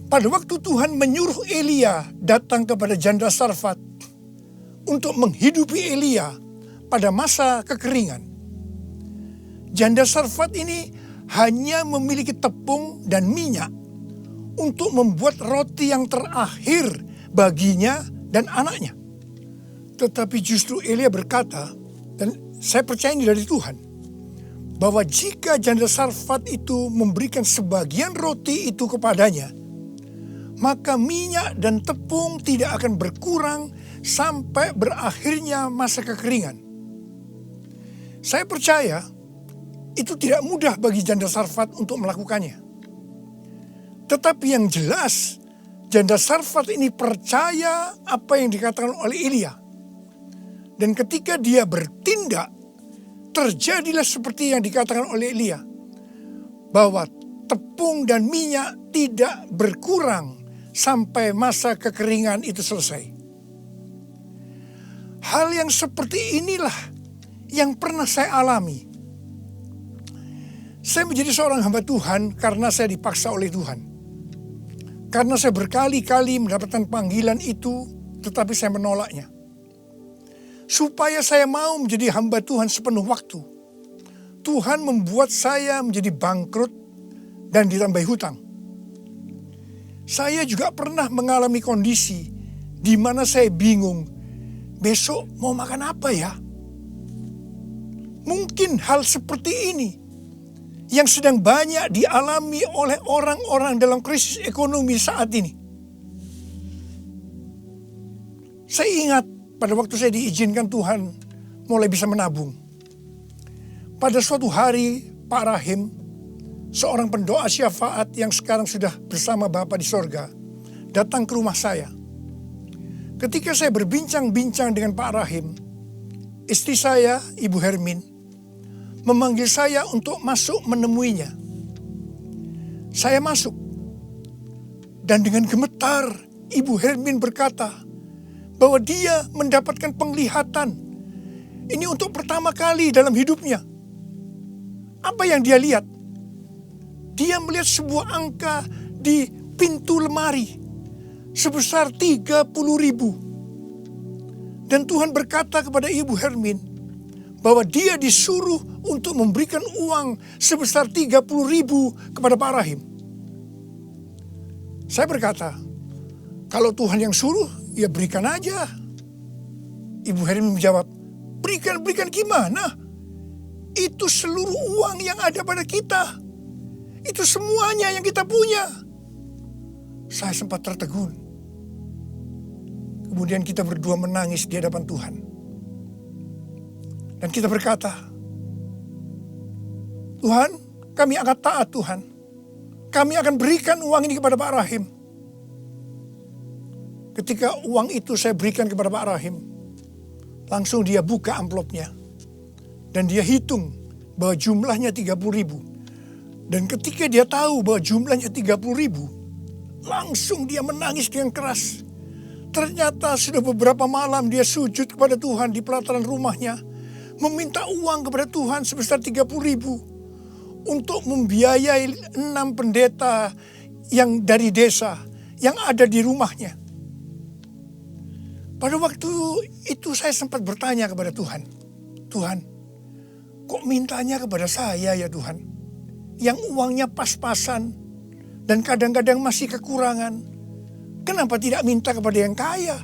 Speaker 2: Pada waktu Tuhan menyuruh Elia datang kepada janda Sarfat untuk menghidupi Elia pada masa kekeringan, janda Sarfat ini hanya memiliki tepung dan minyak untuk membuat roti yang terakhir baginya dan anaknya. Tetapi justru Elia berkata, dan saya percaya ini dari Tuhan, bahwa jika janda Sarfat itu memberikan sebagian roti itu kepadanya, maka minyak dan tepung tidak akan berkurang sampai berakhirnya masa kekeringan. Saya percaya itu tidak mudah bagi janda Sarfat untuk melakukannya. Tetapi yang jelas, janda Sarfat ini percaya apa yang dikatakan oleh Elia. Dan ketika dia bertindak, terjadilah seperti yang dikatakan oleh Elia. Bahwa tepung dan minyak tidak berkurang sampai masa kekeringan itu selesai. Hal yang seperti inilah yang pernah saya alami. Saya menjadi seorang hamba Tuhan karena saya dipaksa oleh Tuhan. Karena saya berkali-kali mendapatkan panggilan itu, tetapi saya menolaknya. Supaya saya mau menjadi hamba Tuhan sepenuh waktu, Tuhan membuat saya menjadi bangkrut dan ditambahi hutang. Saya juga pernah mengalami kondisi di mana saya bingung, besok mau makan apa ya? Mungkin hal seperti ini yang sedang banyak dialami oleh orang-orang dalam krisis ekonomi saat ini. Saya ingat pada waktu saya diizinkan Tuhan mulai bisa menabung. Pada suatu hari Pak Rahim, seorang pendoa syafaat yang sekarang sudah bersama Bapa di sorga, datang ke rumah saya. Ketika saya berbincang-bincang dengan Pak Rahim, istri saya, Ibu Hermin, memanggil saya untuk masuk menemuinya. Saya masuk, dan dengan gemetar Ibu Hermin berkata bahwa dia mendapatkan penglihatan. Ini untuk pertama kali dalam hidupnya. Apa yang dia lihat? Dia melihat sebuah angka di pintu lemari sebesar 30.000. Dan Tuhan berkata kepada Ibu Hermin bahwa dia disuruh untuk memberikan uang sebesar 30.000 kepada Pak Rahim. Saya berkata, kalau Tuhan yang suruh, ya berikan aja. Ibu Hermin menjawab, berikan gimana? Itu seluruh uang yang ada pada kita. Itu semuanya yang kita punya. Saya sempat tertegun. Kemudian kita berdua menangis di hadapan Tuhan. Dan kita berkata, Tuhan, kami akan taat Tuhan. Kami akan berikan uang ini kepada Pak Rahim. Ketika uang itu saya berikan kepada Pak Rahim, langsung dia buka amplopnya. Dan dia hitung bahwa jumlahnya 30.000. Dan ketika dia tahu bahwa jumlahnya 30.000, langsung dia menangis dengan keras. Ternyata sudah beberapa malam dia sujud kepada Tuhan di pelataran rumahnya, meminta uang kepada Tuhan sebesar 30.000 untuk membiayai 6 pendeta yang dari desa yang ada di rumahnya. Pada waktu itu saya sempat bertanya kepada Tuhan, Tuhan, kok mintanya kepada saya ya Tuhan, yang uangnya pas-pasan dan kadang-kadang masih kekurangan, kenapa tidak minta kepada yang kaya?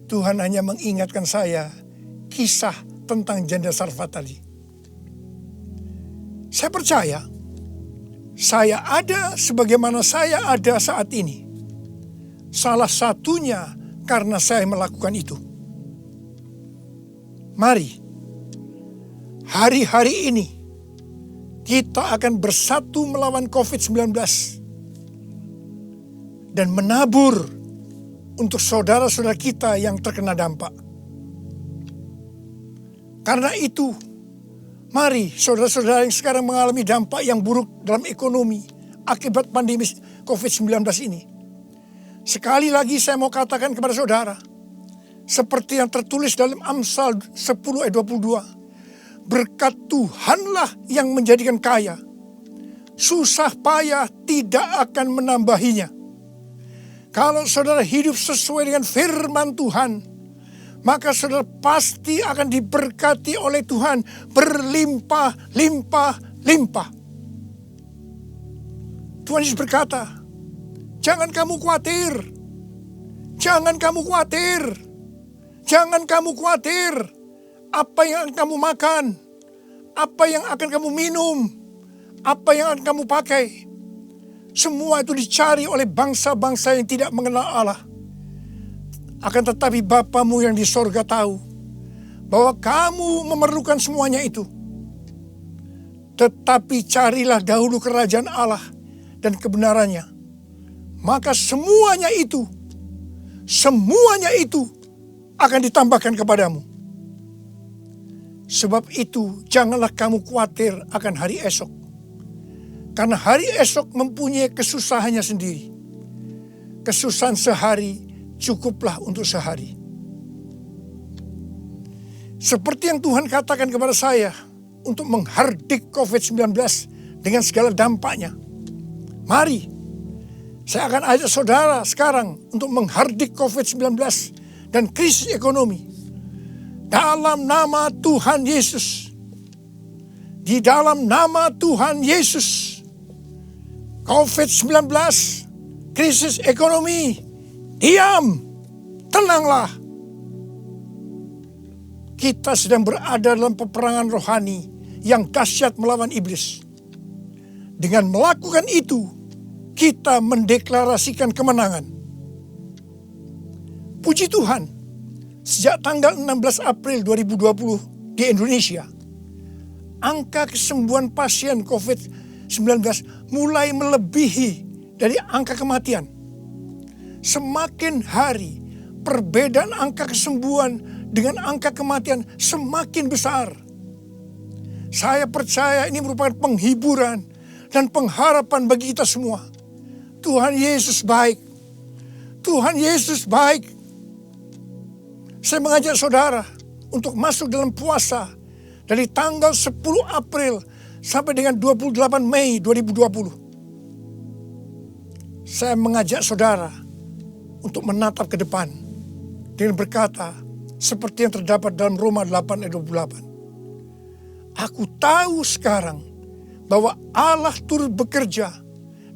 Speaker 2: Tuhan hanya mengingatkan saya kisah tentang janda Sarfat tadi. Saya percaya, saya ada sebagaimana saya ada saat ini. Salah satunya karena saya melakukan itu. Mari, hari-hari ini kita akan bersatu melawan COVID-19 dan menabur untuk saudara-saudara kita yang terkena dampak. Karena itu, mari saudara-saudara yang sekarang mengalami dampak yang buruk dalam ekonomi akibat pandemi COVID-19 ini. Sekali lagi saya mau katakan kepada saudara, seperti yang tertulis dalam Amsal 10 ayat 22. Berkat Tuhanlah yang menjadikan kaya. Susah payah tidak akan menambahinya. Kalau saudara hidup sesuai dengan firman Tuhan, maka saudara pasti akan diberkati oleh Tuhan berlimpah, limpah, limpah. Tuhan Yesus berkata, jangan kamu khawatir. Jangan kamu khawatir. Jangan kamu khawatir. Apa yang akan kamu makan? Apa yang akan kamu minum? Apa yang akan kamu pakai? Semua itu dicari oleh bangsa-bangsa yang tidak mengenal Allah. Akan tetapi Bapamu yang di sorga tahu bahwa kamu memerlukan semuanya itu. Tetapi carilah dahulu kerajaan Allah dan kebenarannya. Maka semuanya itu akan ditambahkan kepadamu. Sebab itu janganlah kamu khawatir akan hari esok. Karena hari esok mempunyai kesusahannya sendiri. Kesusahan sehari cukuplah untuk sehari. Seperti yang Tuhan katakan kepada saya untuk menghardik COVID-19 dengan segala dampaknya. Mari Saya akan ajak saudara sekarang untuk menghardik COVID-19 dan krisis ekonomi. Dalam nama Tuhan Yesus. Di dalam nama Tuhan Yesus. COVID-19, krisis ekonomi, diam, tenanglah. Kita sedang berada dalam peperangan rohani yang dahsyat melawan iblis. Dengan melakukan itu, kita mendeklarasikan kemenangan. Puji Tuhan, sejak tanggal 16 April 2020 di Indonesia, angka kesembuhan pasien COVID-19 mulai melebihi dari angka kematian. Semakin hari, perbedaan angka kesembuhan dengan angka kematian semakin besar. Saya percaya ini merupakan penghiburan dan pengharapan bagi kita semua. Tuhan Yesus baik. Tuhan Yesus baik. Saya mengajak saudara untuk masuk dalam puasa dari tanggal 10 April sampai dengan 28 Mei 2020. Saya mengajak saudara untuk menatap ke depan dengan berkata seperti yang terdapat dalam Roma 8 ayat 28. Aku tahu sekarang bahwa Allah turut bekerja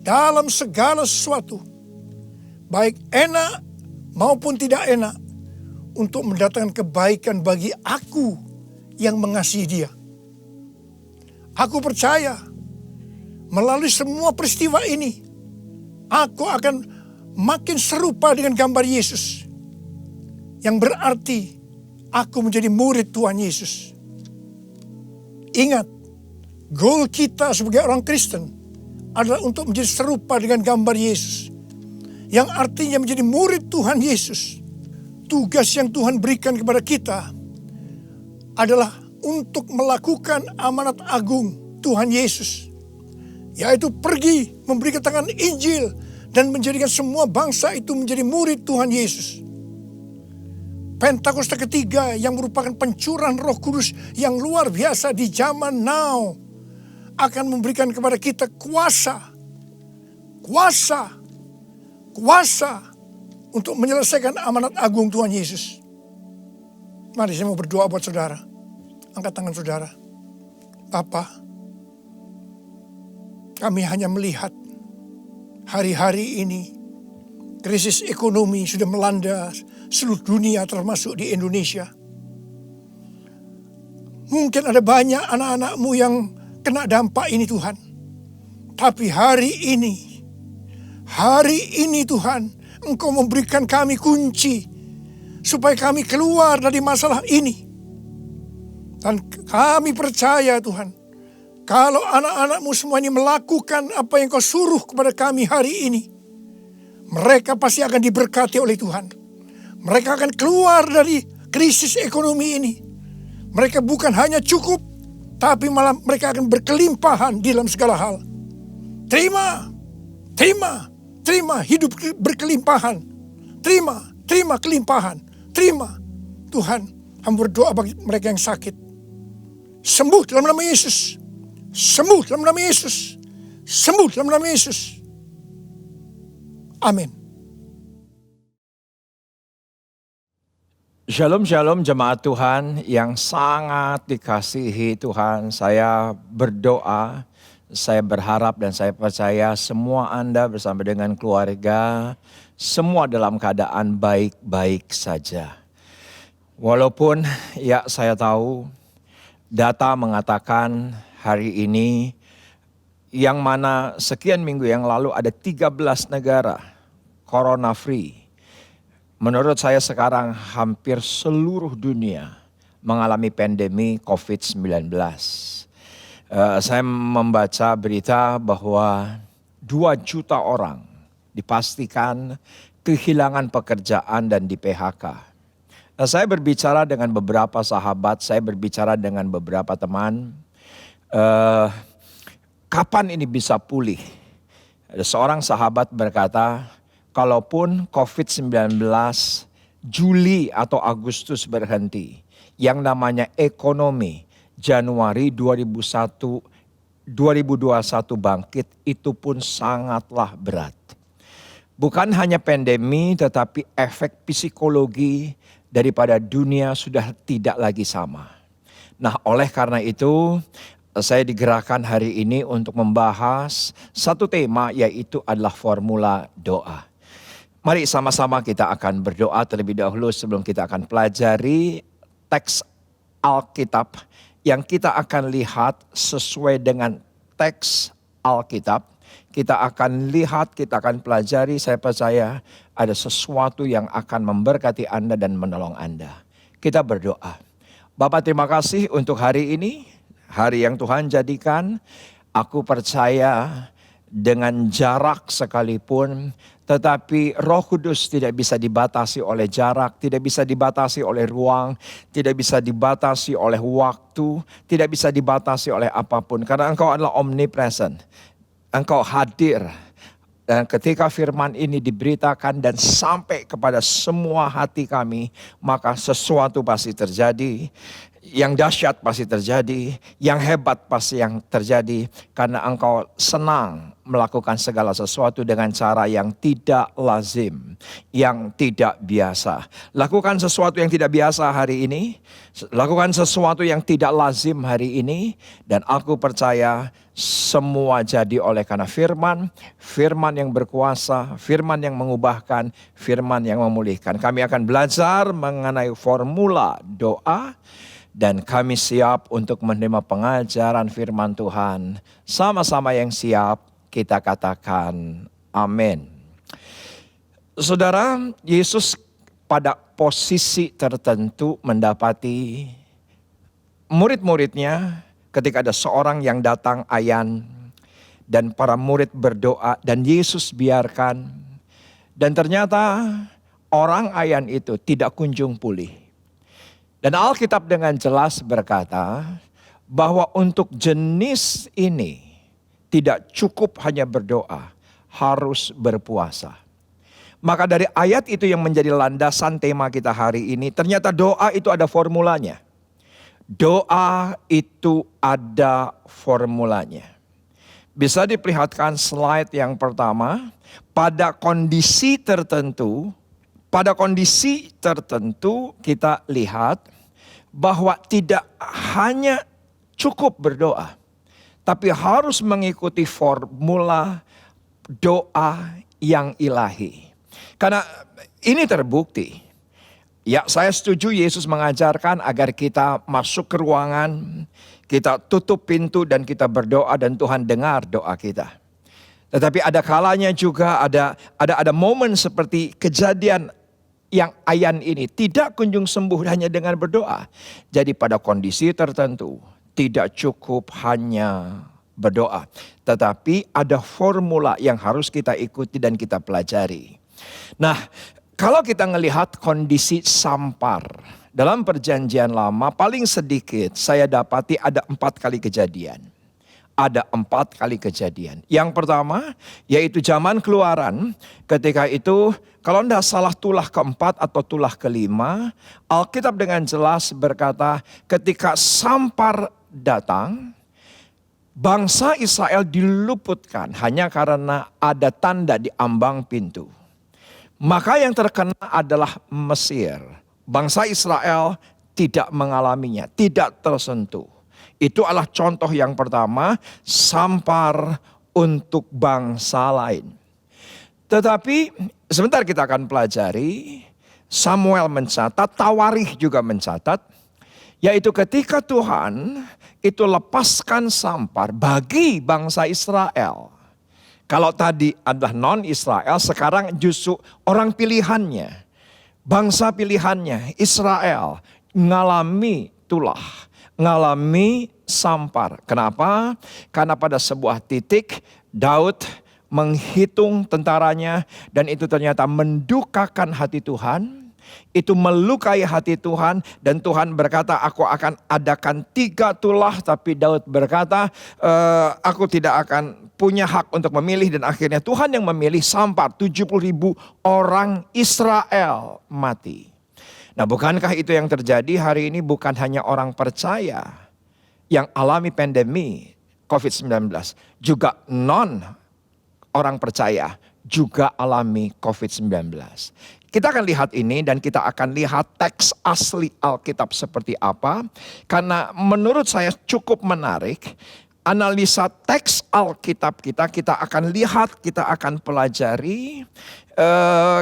Speaker 2: dalam segala sesuatu, baik enak maupun tidak enak, untuk mendatangkan kebaikan bagi aku yang mengasihi Dia. Aku percaya melalui semua peristiwa ini, aku akan makin serupa dengan gambar Yesus, yang berarti aku menjadi murid Tuhan Yesus. Ingat, goal kita sebagai orang Kristen adalah untuk menjadi serupa dengan gambar Yesus, yang artinya menjadi murid Tuhan Yesus. Tugas yang Tuhan berikan kepada kita adalah untuk melakukan amanat agung Tuhan Yesus, yaitu pergi memberi keterangan Injil dan menjadikan semua bangsa itu menjadi murid Tuhan Yesus. Pentakosta ketiga yang merupakan pencurahan Roh Kudus yang luar biasa di zaman now akan memberikan kepada kita kuasa untuk menyelesaikan amanat agung Tuhan Yesus. Mari saya mau berdoa buat saudara. Angkat tangan saudara. Bapa, kami hanya melihat hari-hari ini krisis ekonomi sudah melanda seluruh dunia termasuk di Indonesia. Mungkin ada banyak anak-anak-Mu yang kena dampak ini Tuhan. Tapi hari ini Tuhan, Engkau memberikan kami kunci supaya kami keluar dari masalah ini. Dan kami percaya Tuhan, kalau anak-anak-Mu semua ini melakukan apa yang Kau suruh kepada kami hari ini, mereka pasti akan diberkati oleh Tuhan. Mereka akan keluar dari krisis ekonomi ini. Mereka bukan hanya cukup, tapi malah mereka akan berkelimpahan di dalam segala hal. Terima hidup berkelimpahan. Terima kelimpahan. Terima. Tuhan, hamba berdoa bagi mereka yang sakit. Sembuh dalam nama Yesus. Sembuh dalam nama Yesus. Sembuh dalam nama Yesus. Amin.
Speaker 1: Shalom, shalom jemaat Tuhan yang sangat dikasihi Tuhan. Saya berdoa, saya berharap dan saya percaya semua Anda bersama dengan keluarga, semua dalam keadaan baik-baik saja. Walaupun ya saya tahu data mengatakan hari ini yang mana sekian minggu yang lalu ada 13 negara corona free. Menurut saya sekarang hampir seluruh dunia mengalami pandemi COVID-19. Saya membaca berita bahwa 2 juta orang dipastikan kehilangan pekerjaan dan di PHK. Saya berbicara dengan beberapa sahabat, saya berbicara dengan beberapa teman. Kapan ini bisa pulih? Ada seorang sahabat berkata, kalaupun COVID-19 Juli atau Agustus berhenti, yang namanya ekonomi Januari 2021 bangkit itu pun sangatlah berat. Bukan hanya pandemi, tetapi efek psikologi daripada dunia sudah tidak lagi sama. Nah, oleh karena itu, saya digerakkan hari ini untuk membahas satu tema, yaitu adalah formula doa. Mari sama-sama kita akan berdoa terlebih dahulu sebelum kita akan pelajari teks Alkitab yang kita akan lihat sesuai dengan teks Alkitab. Kita akan lihat, kita akan pelajari, saya percaya ada sesuatu yang akan memberkati Anda dan menolong Anda. Kita berdoa. Bapak, terima kasih untuk hari ini, hari yang Tuhan jadikan. Aku percaya dengan jarak sekalipun, tetapi Roh Kudus tidak bisa dibatasi oleh jarak, tidak bisa dibatasi oleh ruang, tidak bisa dibatasi oleh waktu, tidak bisa dibatasi oleh apapun. Karena Engkau adalah omnipresent. Engkau hadir, dan ketika firman ini diberitakan dan sampai kepada semua hati kami, maka sesuatu pasti terjadi. Yang dahsyat pasti terjadi, yang hebat pasti yang terjadi. Karena Engkau senang melakukan segala sesuatu dengan cara yang tidak lazim, yang tidak biasa. Lakukan sesuatu yang tidak biasa hari ini, lakukan sesuatu yang tidak lazim hari ini, dan aku percaya semua jadi oleh karena firman yang berkuasa, firman yang mengubahkan, firman yang memulihkan. Kami akan belajar mengenai formula doa, dan kami siap untuk menerima pengajaran firman Tuhan. Sama-sama yang siap, kita katakan amin. Saudara, Yesus pada posisi tertentu mendapati murid-muridnya ketika ada seorang yang datang ayan dan para murid berdoa dan Yesus biarkan. Dan ternyata orang ayan itu tidak kunjung pulih. Dan Alkitab dengan jelas berkata bahwa untuk jenis ini tidak cukup hanya berdoa, harus berpuasa. Maka dari ayat itu yang menjadi landasan tema kita hari ini, ternyata doa itu ada formulanya. Doa itu ada formulanya. Bisa diperlihatkan slide yang pertama, pada kondisi tertentu kita lihat bahwa tidak hanya cukup berdoa, tapi harus mengikuti formula doa yang ilahi. Karena ini terbukti. Ya, saya setuju Yesus mengajarkan agar kita masuk ke ruangan, kita tutup pintu dan kita berdoa dan Tuhan dengar doa kita. Tetapi ada kalanya juga ada momen seperti kejadian yang ayan ini tidak kunjung sembuh hanya dengan berdoa. Jadi pada kondisi tertentu tidak cukup hanya berdoa, tetapi ada formula yang harus kita ikuti dan kita pelajari. Nah, kalau kita melihat kondisi sampar dalam perjanjian lama, paling sedikit saya dapati ada 4 kali kejadian. Ada 4 kali kejadian. Yang pertama yaitu zaman Keluaran. Ketika itu kalau tidak salah tulah keempat atau tulah kelima, Alkitab dengan jelas berkata ketika sampar datang, bangsa Israel diluputkan hanya karena ada tanda di ambang pintu. Maka yang terkena adalah Mesir. Bangsa Israel tidak mengalaminya, tidak tersentuh. Itu adalah contoh yang pertama, sampar untuk bangsa lain. Tetapi sebentar kita akan pelajari, Samuel mencatat, Tawarikh juga mencatat, yaitu ketika Tuhan itu lepaskan sampar bagi bangsa Israel. Kalau tadi adalah non-Israel, sekarang justru orang pilihannya, bangsa pilihannya, Israel, ngalami tulah, ngalami sampar. Kenapa? Karena pada sebuah titik Daud menghitung tentaranya dan itu ternyata mendukakan hati Tuhan. Itu melukai hati Tuhan dan Tuhan berkata aku akan adakan 3 tulah. Tapi Daud berkata aku tidak akan punya hak untuk memilih. Dan akhirnya Tuhan yang memilih, sampar 70.000 orang Israel mati. Nah, bukankah itu yang terjadi hari ini? Bukan hanya orang percaya yang alami pandemi COVID-19, juga non orang percaya juga alami COVID-19. Kita akan lihat ini dan kita akan lihat teks asli Alkitab seperti apa. Karena menurut saya cukup menarik. Analisa teks Alkitab kita akan lihat, kita akan pelajari.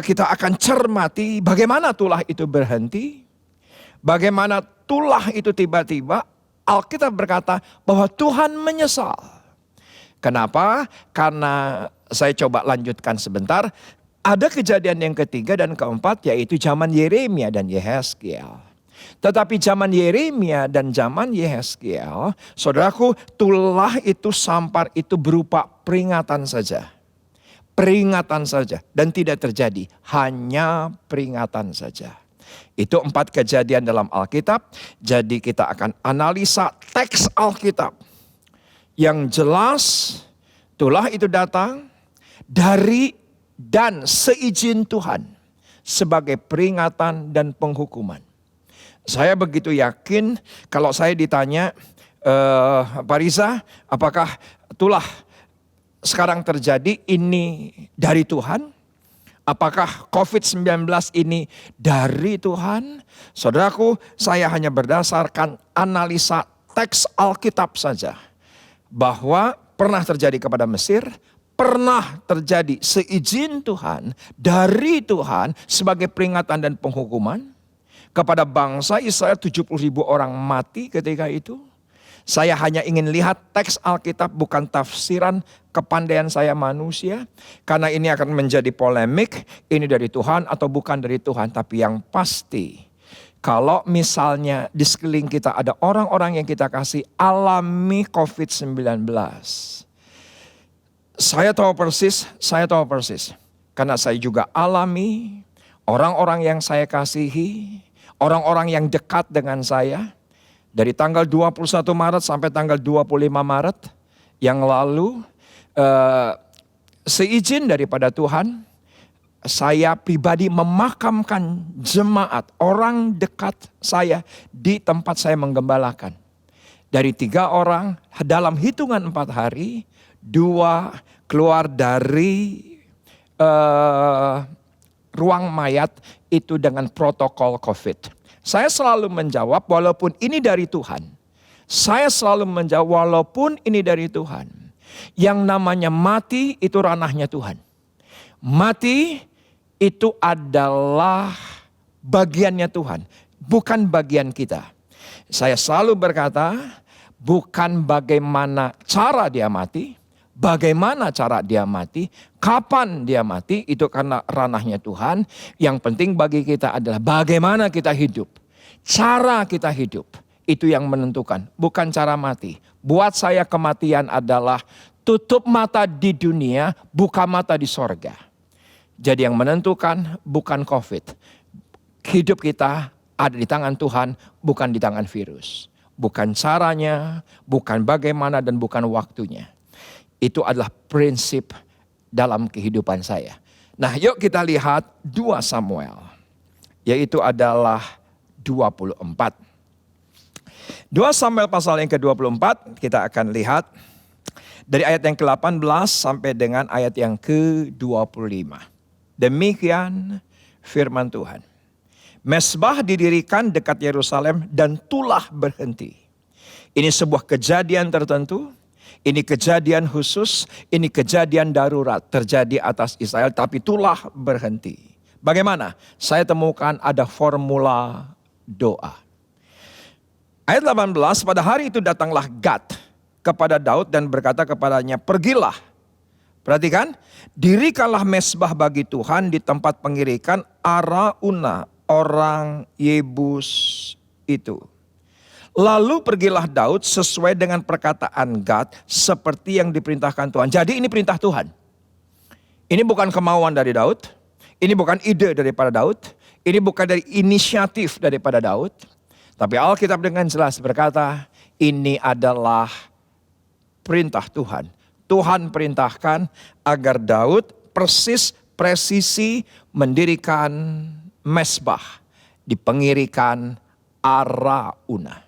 Speaker 1: Kita akan cermati bagaimana tulah itu berhenti. Bagaimana tulah itu tiba-tiba Alkitab berkata bahwa Tuhan menyesal. Kenapa? Karena saya coba lanjutkan sebentar. Ada kejadian yang ketiga dan keempat yaitu zaman Yeremia dan Yehezkiel. Tetapi zaman Yeremia dan zaman Yehezkiel, saudaraku, tulah itu sampar itu berupa peringatan saja. Peringatan saja dan tidak terjadi, hanya peringatan saja. Itu 4 kejadian dalam Alkitab. Jadi kita akan analisa teks Alkitab. Yang jelas tulah itu datang dari dan seizin Tuhan sebagai peringatan dan penghukuman. Saya begitu yakin kalau saya ditanya, Pak Riza, apakah tulah sekarang terjadi ini dari Tuhan? Apakah COVID-19 ini dari Tuhan? Saudaraku, saya hanya berdasarkan analisa teks Alkitab saja. Bahwa pernah terjadi kepada Mesir, pernah terjadi seizin Tuhan, dari Tuhan sebagai peringatan dan penghukuman. Kepada bangsa Israel 70.000 orang mati ketika itu. Saya hanya ingin lihat teks Alkitab, bukan tafsiran kepandaian saya manusia. Karena ini akan menjadi polemik, ini dari Tuhan atau bukan dari Tuhan. Tapi yang pasti, kalau misalnya di sekeliling kita ada orang-orang yang kita kasih alami COVID-19. Saya tahu persis. Karena saya juga alami, orang-orang yang saya kasihi, orang-orang yang dekat dengan saya. Dari tanggal 21 Maret sampai tanggal 25 Maret yang lalu, seizin daripada Tuhan, saya pribadi memakamkan jemaat, orang dekat saya di tempat saya menggembalakan. Dari 3 orang, dalam hitungan 4 hari, 2 keluar dari ruang mayat itu dengan protokol COVID. Saya selalu menjawab walaupun ini dari Tuhan. Saya selalu menjawab walaupun ini dari Tuhan. Yang namanya mati itu ranahnya Tuhan. Mati itu adalah bagiannya Tuhan. Bukan bagian kita. Saya selalu berkata bukan bagaimana cara dia mati. Bagaimana cara dia mati, kapan dia mati, itu karena ranahnya Tuhan. Yang penting bagi kita adalah bagaimana kita hidup. Cara kita hidup, itu yang menentukan, bukan cara mati. Buat saya kematian adalah tutup mata di dunia, buka mata di sorga. Jadi yang menentukan bukan COVID. Hidup kita ada di tangan Tuhan, bukan di tangan virus. Bukan caranya, bukan bagaimana dan bukan waktunya. Itu adalah prinsip dalam kehidupan saya. Nah, yuk kita lihat 2 Samuel. Yaitu adalah 24. 2 Samuel pasal yang ke-24 kita akan lihat. Dari ayat yang ke-18 sampai dengan ayat yang ke-25. Demikian firman Tuhan. Mezbah didirikan dekat Yerusalem dan tulah berhenti. Ini sebuah kejadian tertentu. Ini kejadian khusus, ini kejadian darurat terjadi atas Israel tapi tulah berhenti. Bagaimana? Saya temukan ada formula doa. Ayat 18, pada hari itu datanglah Gad kepada Daud dan berkata kepadanya, pergilah. Perhatikan, dirikanlah mezbah bagi Tuhan di tempat pengirikan Arauna orang Yebus itu. Lalu pergilah Daud sesuai dengan perkataan Gad seperti yang diperintahkan Tuhan. Jadi ini perintah Tuhan. Ini bukan kemauan dari Daud. Ini bukan ide daripada Daud. Ini bukan dari inisiatif daripada Daud. Tapi Alkitab dengan jelas berkata ini adalah perintah Tuhan. Tuhan perintahkan agar Daud presisi mendirikan mezbah di pengirikan Arauna.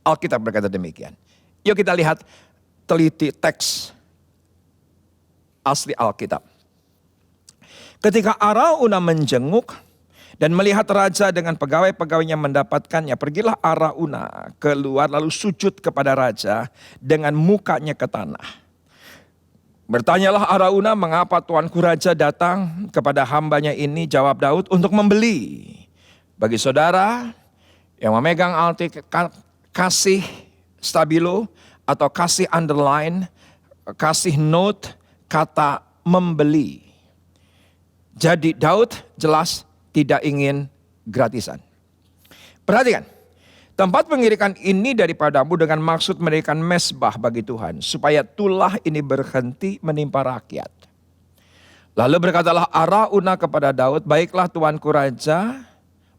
Speaker 1: Alkitab berkata demikian. Yuk kita lihat teliti teks asli Alkitab. Ketika Arauna menjenguk dan melihat raja dengan pegawai-pegawainya mendapatkannya, pergilah Arauna keluar lalu sujud kepada raja dengan mukanya ke tanah. Bertanyalah Arauna, mengapa tuanku raja datang kepada hambanya ini? Jawab Daud, untuk membeli. Bagi saudara yang memegang kasih stabilo atau kasih underline, kasih note kata membeli. Jadi Daud jelas tidak ingin gratisan. Perhatikan, tempat pengirikan ini daripadamu dengan maksud mendirikan mezbah bagi Tuhan, supaya tulah ini berhenti menimpa rakyat. Lalu berkatalah Arauna kepada Daud, baiklah tuanku raja,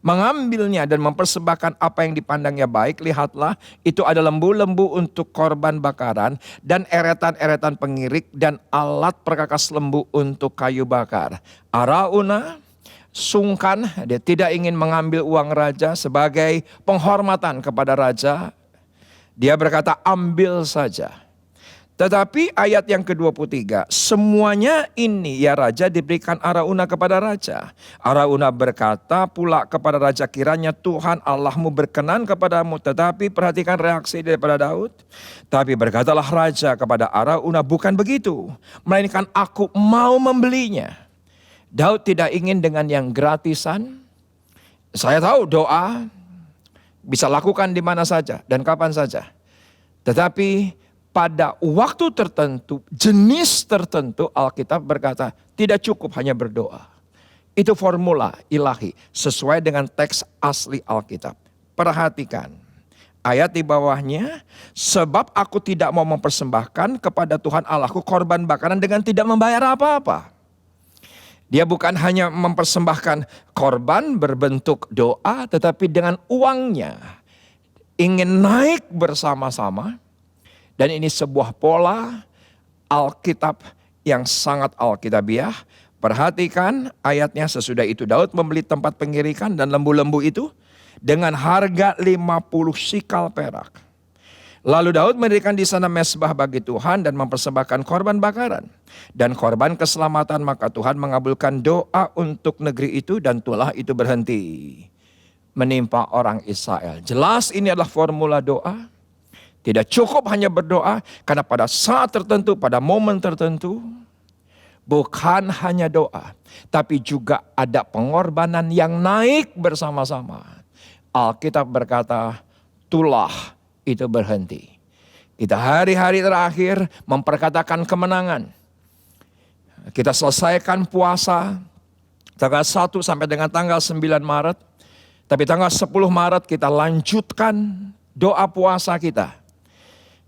Speaker 1: mengambilnya dan mempersembahkan apa yang dipandangnya baik. Lihatlah, itu ada lembu-lembu untuk korban bakaran dan eretan-eretan pengirik dan alat perkakas lembu untuk kayu bakar. Arauna sungkan, dia tidak ingin mengambil uang raja sebagai penghormatan kepada raja. Dia berkata, ambil saja. Tetapi ayat yang ke-23, semuanya ini ya raja diberikan Arauna kepada raja. Arauna berkata pula kepada raja, kiranya Tuhan Allahmu berkenan kepadamu. Tetapi perhatikan reaksi daripada Daud. Tapi berkatalah raja kepada Arauna, bukan begitu, melainkan aku mau membelinya. Daud tidak ingin dengan yang gratisan. Saya tahu doa bisa lakukan di mana saja dan kapan saja. Tetapi pada waktu tertentu, jenis tertentu, Alkitab berkata tidak cukup hanya berdoa. Itu formula ilahi sesuai dengan teks asli Alkitab. Perhatikan ayat di bawahnya, sebab aku tidak mau mempersembahkan kepada Tuhan Allahku korban bakaran dengan tidak membayar apa-apa. Dia bukan hanya mempersembahkan korban berbentuk doa, tetapi dengan uangnya ingin naik bersama-sama. Dan ini sebuah pola Alkitab yang sangat Alkitabiah. Perhatikan ayatnya, sesudah itu Daud membeli tempat pengirikan dan lembu-lembu itu dengan harga 50 sikal perak. Lalu Daud mendirikan di sana mezbah bagi Tuhan dan mempersembahkan korban bakaran dan korban keselamatan. Maka Tuhan mengabulkan doa untuk negeri itu dan tulah itu berhenti menimpa orang Israel. Jelas ini adalah formula doa. Tidak cukup hanya berdoa, karena pada saat tertentu, pada momen tertentu, bukan hanya doa, tapi juga ada pengorbanan yang naik bersama-sama. Alkitab berkata, tulah itu berhenti. Kita hari-hari terakhir memperkatakan kemenangan. Kita selesaikan puasa tanggal 1 sampai dengan tanggal 9 Maret. Tapi tanggal 10 Maret kita lanjutkan doa puasa kita.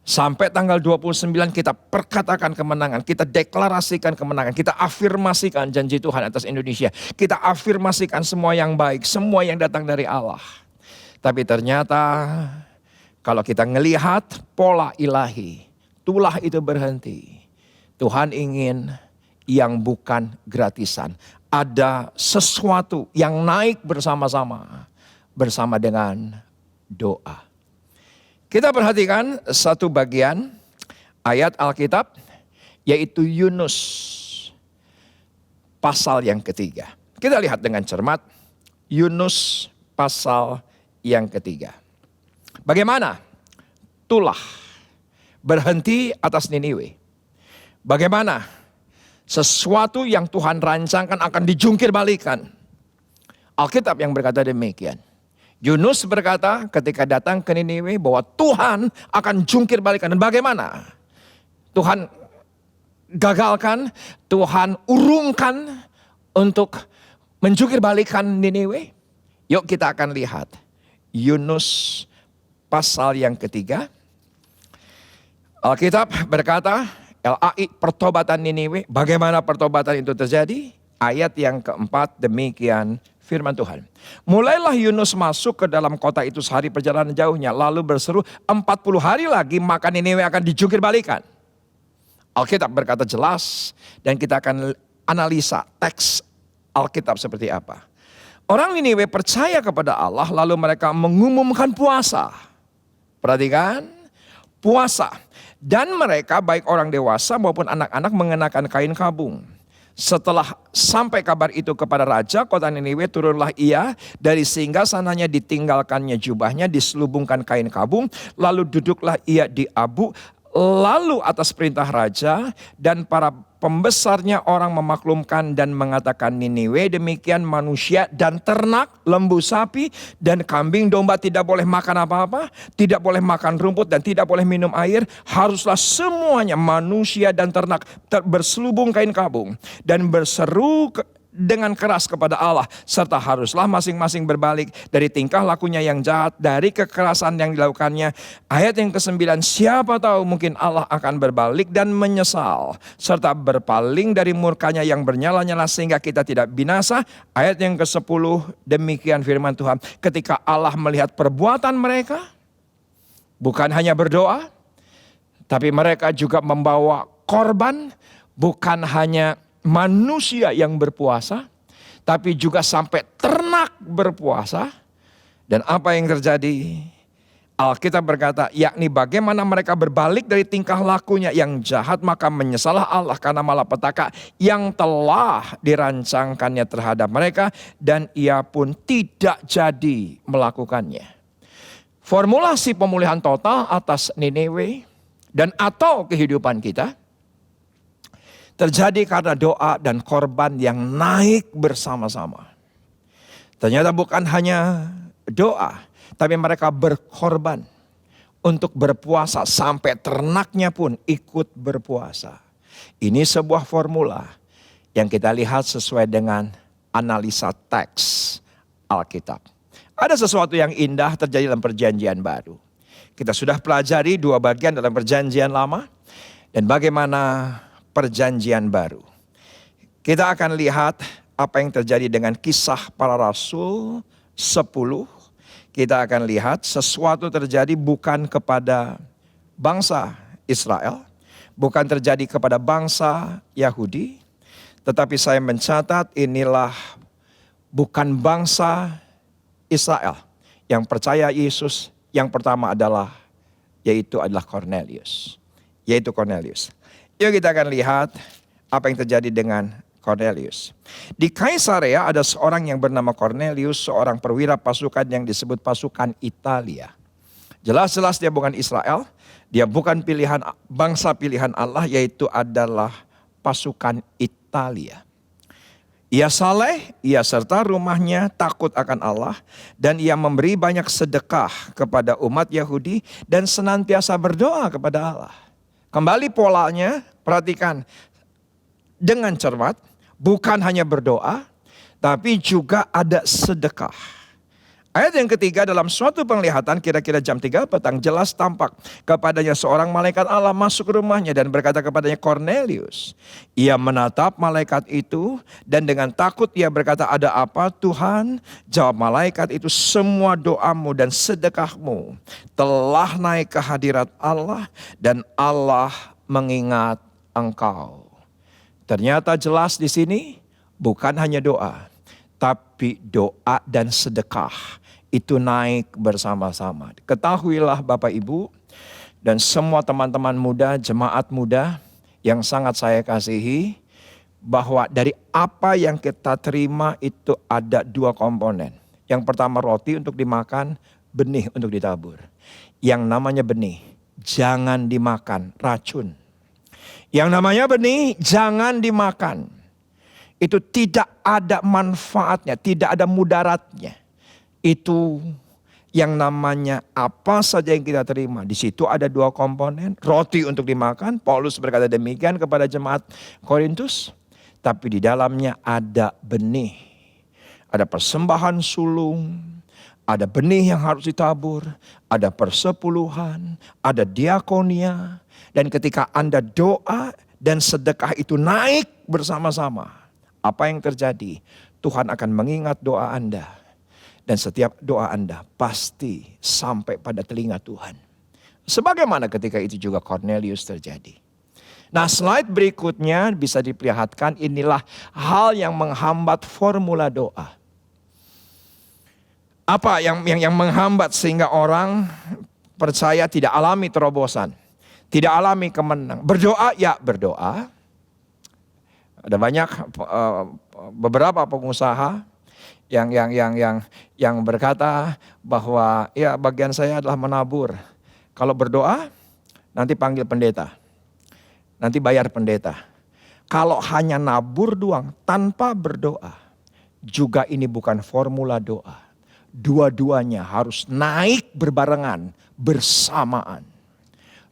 Speaker 1: Sampai tanggal 29 kita perkatakan kemenangan, kita deklarasikan kemenangan, kita afirmasikan janji Tuhan atas Indonesia. Kita afirmasikan semua yang baik, semua yang datang dari Allah. Tapi ternyata kalau kita ngelihat pola ilahi, tulah itu berhenti. Tuhan ingin yang bukan gratisan. Ada sesuatu yang naik bersama-sama, bersama dengan doa. Kita perhatikan satu bagian ayat Alkitab, yaitu Yunus pasal yang ketiga. Kita lihat dengan cermat Yunus pasal yang ketiga. Bagaimana tulah berhenti atas Niniwe? Bagaimana sesuatu yang Tuhan rancangkan akan dijungkir balikan? Alkitab yang berkata demikian. Yunus berkata ketika datang ke Niniwe bahwa Tuhan akan jungkir balikan. Dan bagaimana Tuhan gagalkan, Tuhan urungkan untuk menjungkir balikan Niniwe? Yuk kita akan lihat Yunus pasal yang ketiga. Alkitab berkata, LAI pertobatan Niniwe. Bagaimana pertobatan itu terjadi? Ayat yang keempat, demikian firman Tuhan. Mulailah Yunus masuk ke dalam kota itu sehari perjalanan jauhnya. Lalu berseru 40 hari lagi maka Niniwe akan dijungkir balikan. Alkitab berkata jelas dan kita akan analisa teks Alkitab seperti apa. Orang Niniwe percaya kepada Allah lalu mereka mengumumkan puasa. Perhatikan, puasa. Dan mereka baik orang dewasa maupun anak-anak mengenakan kain kabung. Setelah sampai kabar itu kepada raja kota Niniwe, turunlah ia dari singgasananya, ditinggalkannya jubahnya, diselubungkan kain kabung, lalu duduklah ia di abu. Lalu atas perintah raja dan para pembesarnya orang memaklumkan dan mengatakan, Niniwe demikian manusia dan ternak, lembu, sapi, dan kambing domba tidak boleh makan apa-apa, tidak boleh makan rumput dan tidak boleh minum air. Haruslah semuanya manusia dan ternak berselubung kain kabung dan berseru dengan keras kepada Allah, serta haruslah masing-masing berbalik dari tingkah lakunya yang jahat, dari kekerasan yang dilakukannya. Ayat yang ke-9, siapa tahu mungkin Allah akan berbalik dan menyesal, serta berpaling dari murkanya yang bernyala-nyala sehingga kita tidak binasa. Ayat yang ke-10, demikian firman Tuhan, ketika Allah melihat perbuatan mereka, bukan hanya berdoa, tapi mereka juga membawa korban, bukan hanya manusia yang berpuasa, tapi juga sampai ternak berpuasa. Dan apa yang terjadi? Alkitab berkata, yakni bagaimana mereka berbalik dari tingkah lakunya yang jahat, maka menyesalah Allah karena malapetaka yang telah dirancangkannya terhadap mereka, dan ia pun tidak jadi melakukannya. Formulasi pemulihan total atas Niniwe dan atau kehidupan kita terjadi karena doa dan korban yang naik bersama-sama. Ternyata bukan hanya doa, tapi mereka berkorban untuk berpuasa sampai ternaknya pun ikut berpuasa. Ini sebuah formula yang kita lihat sesuai dengan analisa teks Alkitab. Ada sesuatu yang indah terjadi dalam perjanjian baru. Kita sudah pelajari 2 bagian dalam perjanjian lama dan bagaimana perjanjian baru. Kita akan lihat apa yang terjadi dengan Kisah Para Rasul 10. Kita akan lihat sesuatu terjadi bukan kepada bangsa Israel, bukan terjadi kepada bangsa Yahudi, tetapi saya mencatat inilah bukan bangsa Israel yang percaya Yesus. Yang pertama adalah Cornelius. Yuk kita akan lihat apa yang terjadi dengan Cornelius. Di Kaisarea ada seorang yang bernama Cornelius, seorang perwira pasukan yang disebut pasukan Italia. Jelas-jelas dia bukan Israel, dia bukan bangsa pilihan Allah, yaitu adalah pasukan Italia. Ia saleh, ia serta rumahnya takut akan Allah, dan ia memberi banyak sedekah kepada umat Yahudi dan senantiasa berdoa kepada Allah. Kembali polanya, perhatikan dengan cermat, bukan hanya berdoa, tapi juga ada sedekah. Ayat yang ketiga, dalam suatu penglihatan kira-kira jam 3 petang jelas tampak kepadanya seorang malaikat Allah masuk ke rumahnya dan berkata kepadanya, Cornelius. Ia menatap malaikat itu dan dengan takut ia berkata, ada apa Tuhan? Jawab malaikat itu, semua doamu dan sedekahmu telah naik ke hadirat Allah dan Allah mengingat engkau. Ternyata jelas di sini bukan hanya doa, tapi doa dan sedekah itu naik bersama-sama. Ketahuilah Bapak Ibu dan semua teman-teman muda, jemaat muda yang sangat saya kasihi, bahwa dari apa yang kita terima itu ada 2 komponen. Yang pertama roti untuk dimakan, benih untuk ditabur. Yang namanya benih jangan dimakan, racun. Yang namanya benih jangan dimakan. Itu tidak ada manfaatnya, tidak ada mudaratnya. Itu yang namanya apa saja yang kita terima. Di situ ada 2 komponen. Roti untuk dimakan, Paulus berkata demikian kepada jemaat Korintus. Tapi di dalamnya ada benih. Ada persembahan sulung, ada benih yang harus ditabur, ada persepuluhan, ada diakonia. Dan ketika Anda doa dan sedekah itu naik bersama-sama, apa yang terjadi? Tuhan akan mengingat doa Anda. Dan setiap doa Anda pasti sampai pada telinga Tuhan. Sebagaimana ketika itu juga Cornelius terjadi. Nah, slide berikutnya bisa diperlihatkan, inilah hal yang menghambat formula doa. Apa yang menghambat sehingga orang percaya tidak alami terobosan, tidak alami kemenangan. Berdoa ya berdoa. Ada banyak beberapa pengusaha yang berkata bahwa ya bagian saya adalah menabur. Kalau berdoa nanti panggil pendeta. Nanti bayar pendeta. Kalau hanya nabur doang tanpa berdoa, juga ini bukan formula doa. Dua-duanya harus naik berbarengan, bersamaan.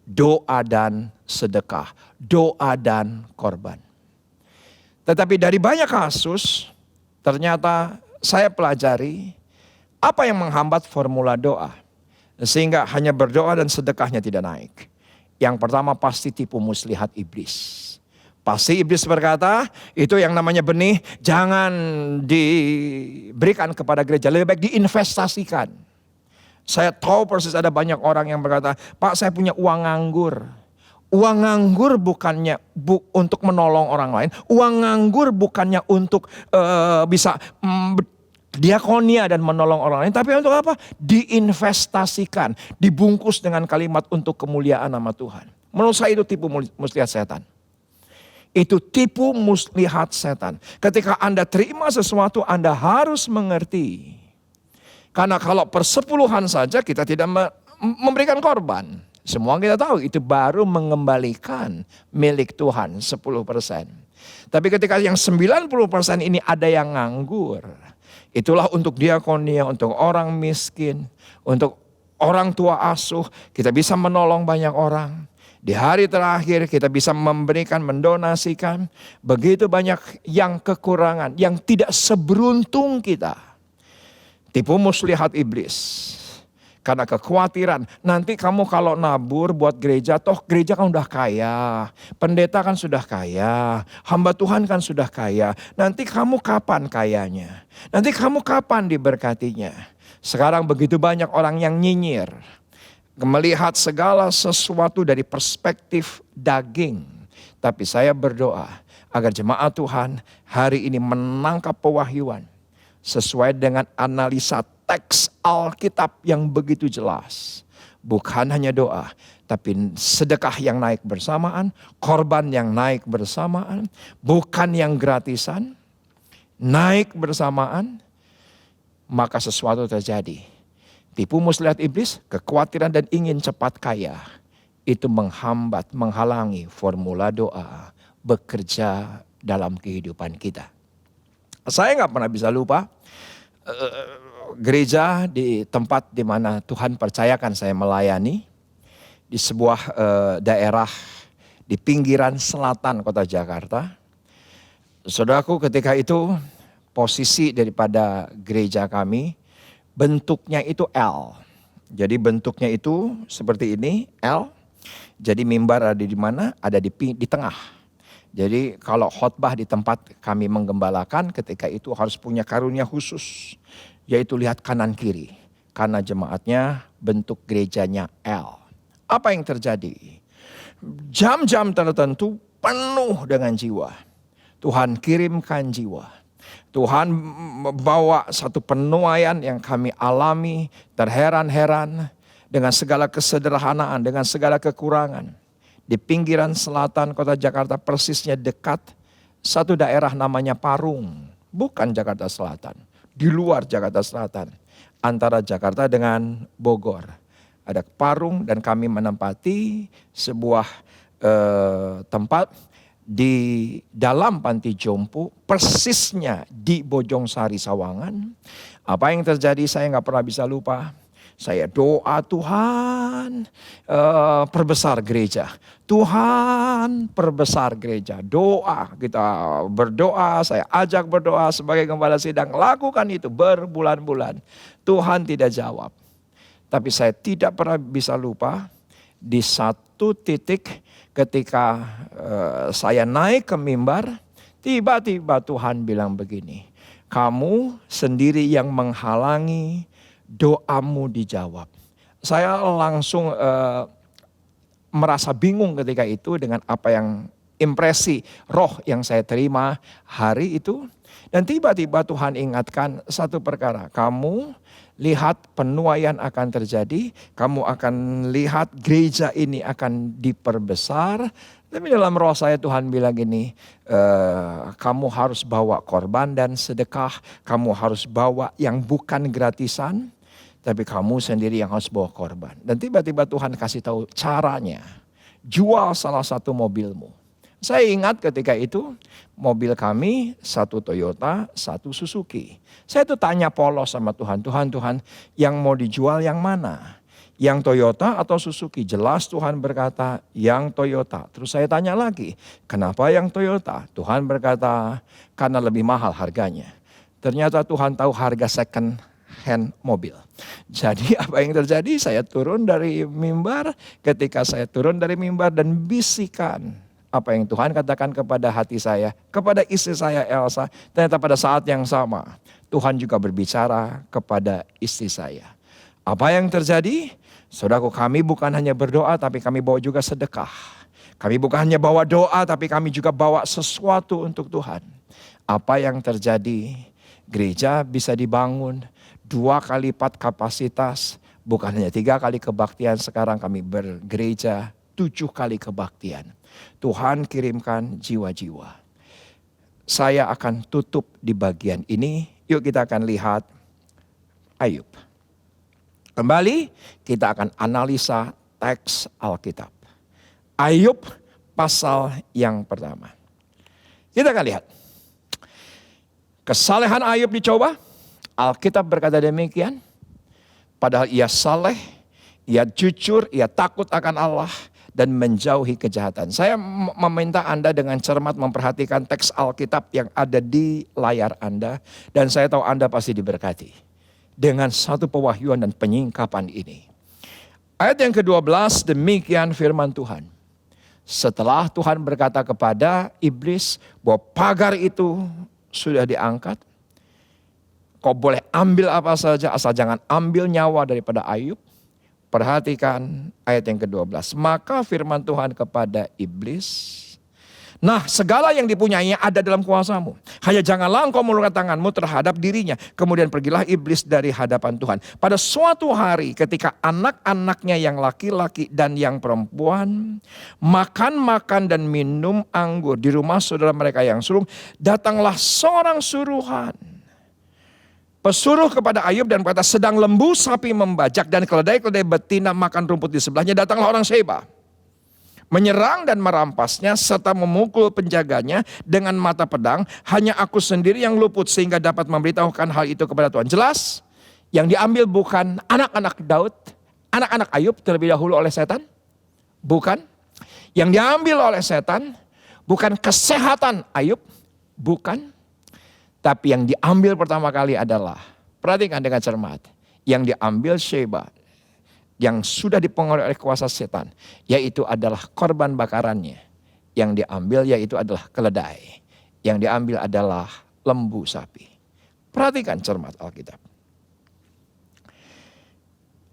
Speaker 1: Doa dan sedekah, doa dan korban. Tetapi dari banyak kasus, ternyata saya pelajari apa yang menghambat formula doa. Sehingga hanya berdoa dan sedekahnya tidak naik. Yang pertama pasti tipu muslihat iblis. Pasti iblis berkata, itu yang namanya benih jangan diberikan kepada gereja, lebih baik diinvestasikan. Saya tahu persis ada banyak orang yang berkata, Pak saya punya uang nganggur. Uang nganggur bukannya untuk menolong orang lain. Uang nganggur bukannya untuk bisa diakonia dan menolong orang lain. Tapi untuk apa? Diinvestasikan. Dibungkus dengan kalimat untuk kemuliaan nama Tuhan. Menurut saya itu tipu muslihat setan. Itu tipu muslihat setan. Ketika Anda terima sesuatu Anda harus mengerti. Karena kalau persepuluhan saja kita tidak memberikan korban. Semua kita tahu itu baru mengembalikan milik Tuhan 10%. Tapi ketika yang 90% ini ada yang nganggur. Itulah untuk diakonia, untuk orang miskin, untuk orang tua asuh. Kita bisa menolong banyak orang. Di hari terakhir kita bisa memberikan, mendonasikan. Begitu banyak yang kekurangan, yang tidak seberuntung kita. Tipu muslihat iblis. Karena kekhawatiran, nanti kamu kalau nabur buat gereja, toh gereja kan udah kaya. Pendeta kan sudah kaya. Hamba Tuhan kan sudah kaya. Nanti kamu kapan kayanya? Nanti kamu kapan diberkatinya? Sekarang begitu banyak orang yang nyinyir. Melihat segala sesuatu dari perspektif daging. Tapi saya berdoa agar jemaat Tuhan hari ini menangkap pewahyuan. Sesuai dengan analisa teks Alkitab yang begitu jelas. Bukan hanya doa, tapi sedekah yang naik bersamaan, korban yang naik bersamaan, bukan yang gratisan, naik bersamaan, maka sesuatu terjadi. Tipu muslihat iblis, kekhawatiran dan ingin cepat kaya, itu menghambat, menghalangi formula doa bekerja dalam kehidupan kita. Saya nggak pernah bisa lupa gereja di tempat di mana Tuhan percayakan saya melayani di sebuah daerah di pinggiran selatan kota Jakarta. Saudaraku, ketika itu posisi daripada gereja kami bentuknya itu L. Jadi bentuknya itu seperti ini L. Jadi mimbar ada di mana? Ada di tengah. Jadi kalau khotbah di tempat kami menggembalakan ketika itu harus punya karunia khusus. Yaitu lihat kanan kiri. Karena jemaatnya bentuk gerejanya L. Apa yang terjadi? Jam-jam tertentu penuh dengan jiwa. Tuhan kirimkan jiwa. Tuhan bawa satu penuaian yang kami alami terheran-heran. Dengan segala kesederhanaan, dengan segala kekurangan. Di pinggiran selatan kota Jakarta persisnya dekat satu daerah namanya Parung. Bukan Jakarta Selatan. Di luar Jakarta Selatan. Antara Jakarta dengan Bogor. Ada Parung dan kami menempati sebuah tempat di dalam panti jompo. Persisnya di Bojongsari Sawangan. Apa yang terjadi saya gak pernah bisa lupa. Saya doa Tuhan perbesar gereja. Tuhan perbesar gereja. Doa, kita berdoa, saya ajak berdoa sebagai gembala sidang. Lakukan itu berbulan-bulan. Tuhan tidak jawab. Tapi saya tidak pernah bisa lupa di satu titik ketika saya naik ke mimbar. Tiba-tiba Tuhan bilang begini. Kamu sendiri yang menghalangi doamu dijawab. Saya langsung merasa bingung ketika itu dengan apa yang impresi roh yang saya terima hari itu. Dan tiba-tiba Tuhan ingatkan satu perkara. Kamu lihat penuaian akan terjadi. Kamu akan lihat gereja ini akan diperbesar. Tapi dalam roh saya Tuhan bilang gini, kamu harus bawa korban dan sedekah, kamu harus bawa yang bukan gratisan, tapi kamu sendiri yang harus bawa korban. Dan tiba-tiba Tuhan kasih tahu caranya, jual salah satu mobilmu. Saya ingat ketika itu mobil kami satu Toyota, satu Suzuki. Saya tuh tanya polos sama Tuhan, Tuhan yang mau dijual yang mana? Yang Toyota atau Suzuki? Jelas Tuhan berkata yang Toyota. Terus saya tanya lagi, kenapa yang Toyota? Tuhan berkata karena lebih mahal harganya. Ternyata Tuhan tahu harga second hand mobil. Jadi apa yang terjadi? Saya turun dari mimbar. Ketika saya turun dari mimbar dan bisikan apa yang Tuhan katakan kepada hati saya, kepada istri saya Elsa. Ternyata pada saat yang sama Tuhan juga berbicara kepada istri saya. Apa yang terjadi? Saudaraku, kami bukan hanya berdoa tapi kami bawa juga sedekah. Kami bukan hanya bawa doa tapi kami juga bawa sesuatu untuk Tuhan. Apa yang terjadi? Gereja bisa dibangun 2 kali lipat kapasitas. Bukan hanya 3 kali kebaktian, sekarang kami bergereja 7 kali kebaktian. Tuhan kirimkan jiwa-jiwa. Saya akan tutup di bagian ini. Yuk kita akan lihat Ayub. Kembali kita akan analisa teks Alkitab. Ayub pasal yang pertama. Kita akan lihat. Kesalehan Ayub dicoba. Alkitab berkata demikian. Padahal ia saleh, ia jujur, ia takut akan Allah dan menjauhi kejahatan. Saya meminta Anda dengan cermat memperhatikan teks Alkitab yang ada di layar Anda. Dan saya tahu Anda pasti diberkati dengan satu pewahyuan dan penyingkapan ini. Ayat yang ke-12, demikian firman Tuhan. Setelah Tuhan berkata kepada iblis bahwa pagar itu sudah diangkat, kau boleh ambil apa saja asal jangan ambil nyawa daripada Ayub. Perhatikan ayat yang ke-12. Maka firman Tuhan kepada iblis, nah segala yang dipunyainya ada dalam kuasamu. Hanya janganlah engkau mengulurkan tanganmu terhadap dirinya. Kemudian pergilah iblis dari hadapan Tuhan. Pada suatu hari ketika anak-anaknya yang laki-laki dan yang perempuan makan dan minum anggur di rumah saudara mereka yang sulung, datanglah seorang suruhan. Pesuruh kepada Ayub dan berkata, sedang lembu sapi membajak dan keledai-keledai betina makan rumput di sebelahnya. Datanglah orang Sheba, menyerang dan merampasnya serta memukul penjaganya dengan mata pedang. Hanya aku sendiri yang luput sehingga dapat memberitahukan hal itu kepada Tuhan. Jelas yang diambil bukan anak-anak Daud, anak-anak Ayub terlebih dahulu oleh setan. Bukan. Yang diambil oleh setan bukan kesehatan Ayub, bukan. Tapi yang diambil pertama kali adalah, perhatikan dengan cermat, yang diambil Sheba, yang sudah dipengaruhi oleh kuasa setan, yaitu adalah korban bakarannya. Yang diambil yaitu adalah keledai, yang diambil adalah lembu sapi. Perhatikan cermat Alkitab.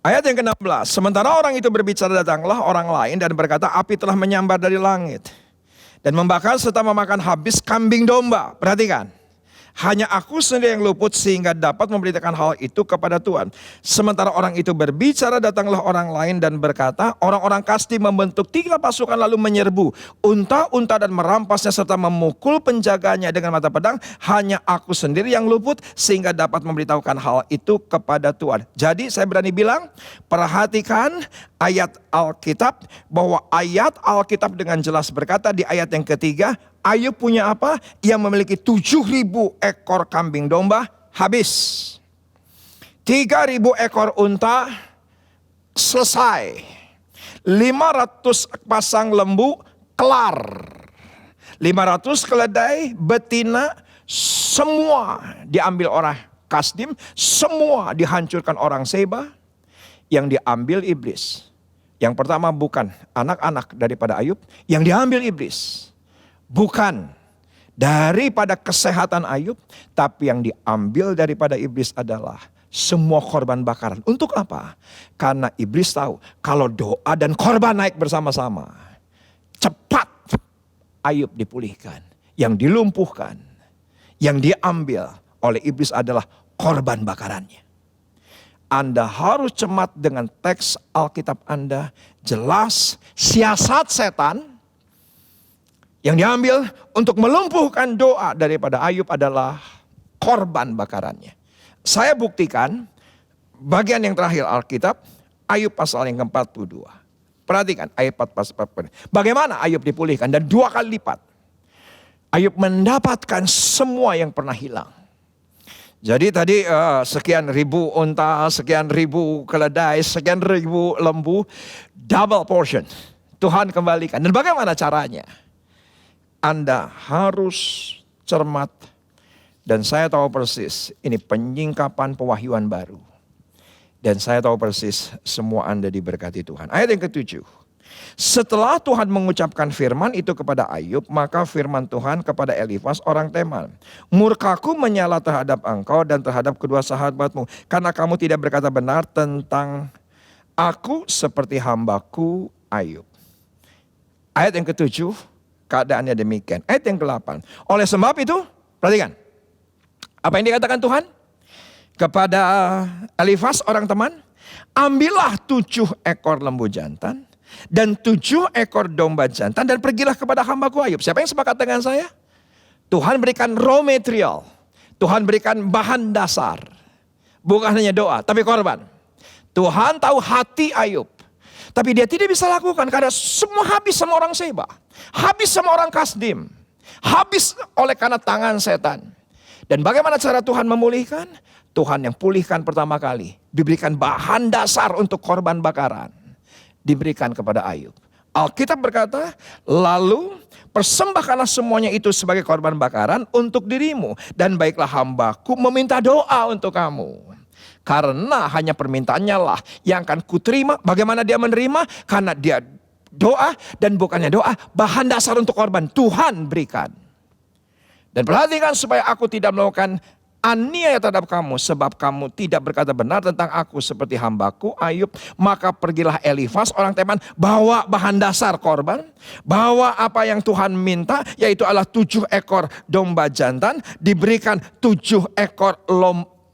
Speaker 1: Ayat yang ke-16, sementara orang itu berbicara datanglah orang lain dan berkata, api telah menyambar dari langit dan membakar serta memakan habis kambing domba. Perhatikan. Hanya aku sendiri yang luput sehingga dapat memberitakan hal itu kepada Tuhan. Sementara orang itu berbicara, datanglah orang lain dan berkata, orang-orang Kasdim membentuk 3 pasukan lalu menyerbu unta-unta dan merampasnya serta memukul penjaganya dengan mata pedang. Hanya aku sendiri yang luput sehingga dapat memberitahukan hal itu kepada Tuhan. Jadi saya berani bilang, perhatikan ayat Alkitab, bahwa ayat Alkitab dengan jelas berkata di ayat yang ketiga, Ayub punya apa? Ia memiliki 7.000 ekor kambing domba, habis. 3.000 ekor unta, selesai. 500 pasang lembu, kelar. 500 keledai, betina, semua diambil orang Kasdim, semua dihancurkan orang Sheba. Yang diambil iblis. Yang pertama bukan anak-anak daripada Ayub, yang diambil iblis. Bukan daripada kesehatan Ayub, tapi yang diambil daripada iblis adalah semua korban bakaran. Untuk apa? Karena iblis tahu kalau doa dan korban naik bersama-sama, cepat Ayub dipulihkan. Yang dilumpuhkan, yang diambil oleh iblis adalah korban bakarannya. Anda harus cermat dengan teks Alkitab Anda. Jelas siasat setan Yang diambil untuk melumpuhkan doa daripada Ayub adalah korban bakarannya. Saya buktikan bagian yang terakhir Alkitab, Ayub pasal yang ke-42. Perhatikan ayat 44. Bagaimana Ayub dipulihkan dan 2 kali lipat. Ayub mendapatkan semua yang pernah hilang. Jadi tadi sekian ribu unta, sekian ribu keledai, sekian ribu lembu, double portion. Tuhan kembalikan. Dan bagaimana caranya? Anda harus cermat. Dan saya tahu persis, ini penyingkapan pewahyuan baru. Dan saya tahu persis semua Anda diberkati Tuhan. Ayat yang ke-7. Setelah Tuhan mengucapkan firman itu kepada Ayub, maka firman Tuhan kepada Elifas orang Teman. Murkaku menyala terhadap engkau dan terhadap kedua sahabatmu. Karena kamu tidak berkata benar tentang aku seperti hambaku Ayub. Ayat yang ke-7, keadaannya demikian. Ayat yang ke-8. Oleh sebab itu, perhatikan. Apa yang dikatakan Tuhan? Kepada Elifas orang teman, ambillah 7 ekor lembu jantan dan 7 ekor domba jantan dan pergilah kepada hambaku Ayub. Siapa yang sepakat dengan saya? Tuhan berikan raw material. Tuhan berikan bahan dasar. Bukan hanya doa, tapi korban. Tuhan tahu hati Ayub. Tapi dia tidak bisa lakukan karena semua habis sama orang Seba. Habis sama orang Kasdim. Habis oleh karena tangan setan. Dan bagaimana cara Tuhan memulihkan? Tuhan yang pulihkan pertama kali. Diberikan bahan dasar untuk korban bakaran. Diberikan kepada Ayub. Alkitab berkata, lalu persembahkanlah semuanya itu sebagai korban bakaran untuk dirimu. Dan baiklah hambaku meminta doa untuk kamu. Karena hanya permintaannya lah yang akan kuterima. Bagaimana dia menerima? Karena dia doa dan bukannya doa. Bahan dasar untuk korban Tuhan berikan. Dan perhatikan supaya aku tidak melakukan aniaya terhadap kamu. Sebab kamu tidak berkata benar tentang aku seperti hambaku Ayub. Maka pergilah Elifas orang Teman. Bawa bahan dasar korban. Bawa apa yang Tuhan minta. Yaitu adalah 7 ekor domba jantan. Diberikan 7 ekor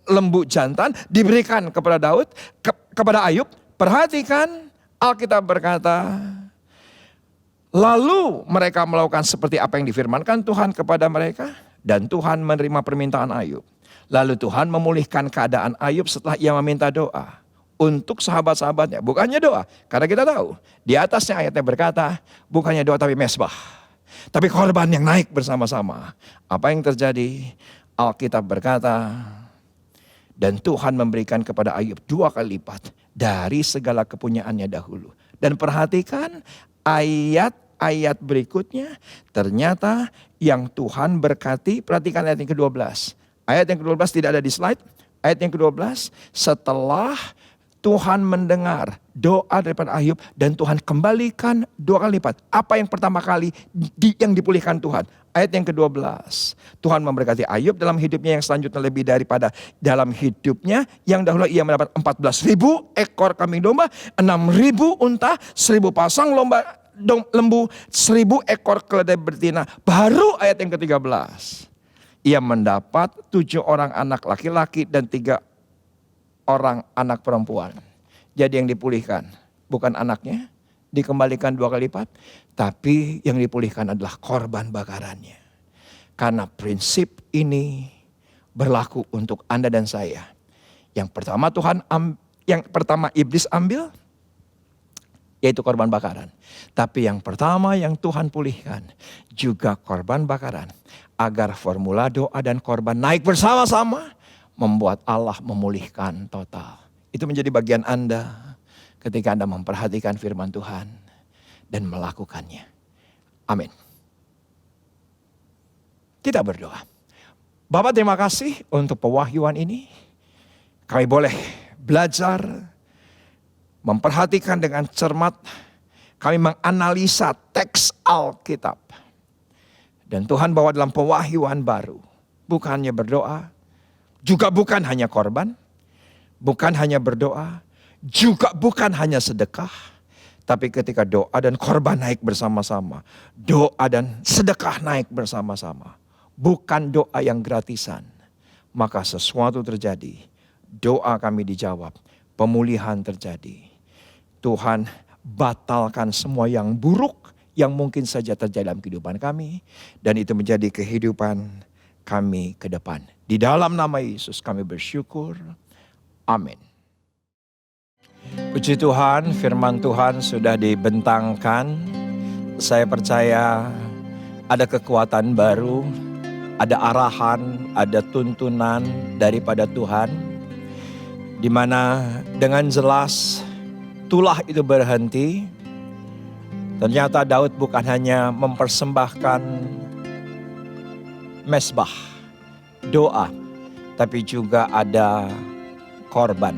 Speaker 1: lembu jantan. Diberikan kepada Daud. Kepada Ayub. Perhatikan Alkitab berkata. Lalu mereka melakukan seperti apa yang difirmankan Tuhan kepada mereka. Dan Tuhan menerima permintaan Ayub. Lalu Tuhan memulihkan keadaan Ayub setelah ia meminta doa. Untuk sahabat-sahabatnya. Bukannya doa. Karena kita tahu. Di atasnya ayatnya berkata. Bukannya doa tapi mesbah. Tapi korban yang naik bersama-sama. Apa yang terjadi? Alkitab berkata. Dan Tuhan memberikan kepada Ayub 2 kali lipat. Dari segala kepunyaannya dahulu. Dan perhatikan. Ayat berikutnya ternyata yang Tuhan berkati, perhatikan ayat yang ke-12. Ayat yang ke-12 tidak ada di slide. Ayat yang ke-12, setelah Tuhan mendengar doa daripada Ayub dan Tuhan kembalikan 2 kali lipat. Apa yang pertama kali yang dipulihkan Tuhan? Ayat yang ke-12. Tuhan memberkati Ayub dalam hidupnya yang selanjutnya lebih daripada dalam hidupnya. Yang dahulu ia mendapat 14.000 ekor kambing domba, 6.000 unta, 1.000 pasang lembu, 1.000 ekor keledai betina. Baru ayat yang ke-13. Ia mendapat 7 orang anak laki-laki dan 3 orang anak perempuan. Jadi yang dipulihkan bukan anaknya, dikembalikan 2 kali lipat. Tapi yang dipulihkan adalah korban bakarannya. Karena prinsip ini berlaku untuk Anda dan saya. Yang pertama iblis ambil, yaitu korban bakaran. Tapi yang pertama yang Tuhan pulihkan juga korban bakaran. Agar formula doa dan korban naik bersama-sama. Membuat Allah memulihkan total. Itu menjadi bagian Anda ketika Anda memperhatikan firman Tuhan. Dan melakukannya. Amin. Kita berdoa. Bapak terima kasih untuk pewahyuan ini. Kami boleh belajar. Memperhatikan dengan cermat. Kami menganalisa teks Alkitab. Dan Tuhan bawa dalam pewahyuan baru. Bukan hanya berdoa. Juga bukan hanya korban. Bukan hanya berdoa. Juga bukan hanya sedekah. Tapi ketika doa dan korban naik bersama-sama. Doa dan sedekah naik bersama-sama. Bukan doa yang gratisan. Maka sesuatu terjadi. Doa kami dijawab. Pemulihan terjadi. Tuhan batalkan semua yang buruk yang mungkin saja terjadi dalam kehidupan kami. Dan itu menjadi kehidupan kami ke depan. Di dalam nama Yesus kami bersyukur. Amin. Puji Tuhan, firman Tuhan sudah dibentangkan. Saya percaya ada kekuatan baru, ada arahan, ada tuntunan daripada Tuhan. Di mana dengan jelas tulah itu berhenti. Ternyata Daud bukan hanya mempersembahkan mesbah, doa, tapi juga ada korban.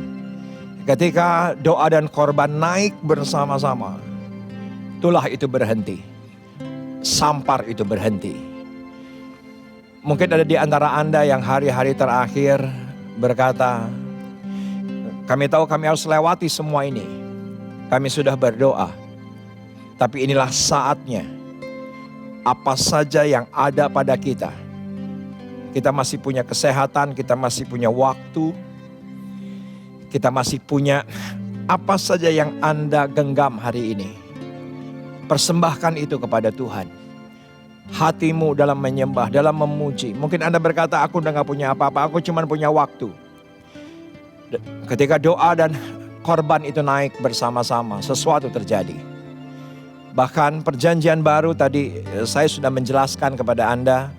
Speaker 1: Ketika doa dan korban naik bersama-sama, tulah itu berhenti, sampar itu berhenti. Mungkin ada di antara Anda yang hari-hari terakhir berkata, kami tahu kami harus lewati semua ini. Kami sudah berdoa, tapi inilah saatnya. Apa saja yang ada pada kita, kita masih punya kesehatan, kita masih punya waktu, kita masih punya apa saja yang Anda genggam hari ini. Persembahkan itu kepada Tuhan. Hatimu dalam menyembah, dalam memuji. Mungkin Anda berkata, aku udah gak punya apa-apa, aku cuma punya waktu. Ketika doa dan korban itu naik bersama-sama, sesuatu terjadi. Bahkan perjanjian baru tadi saya sudah menjelaskan kepada Anda.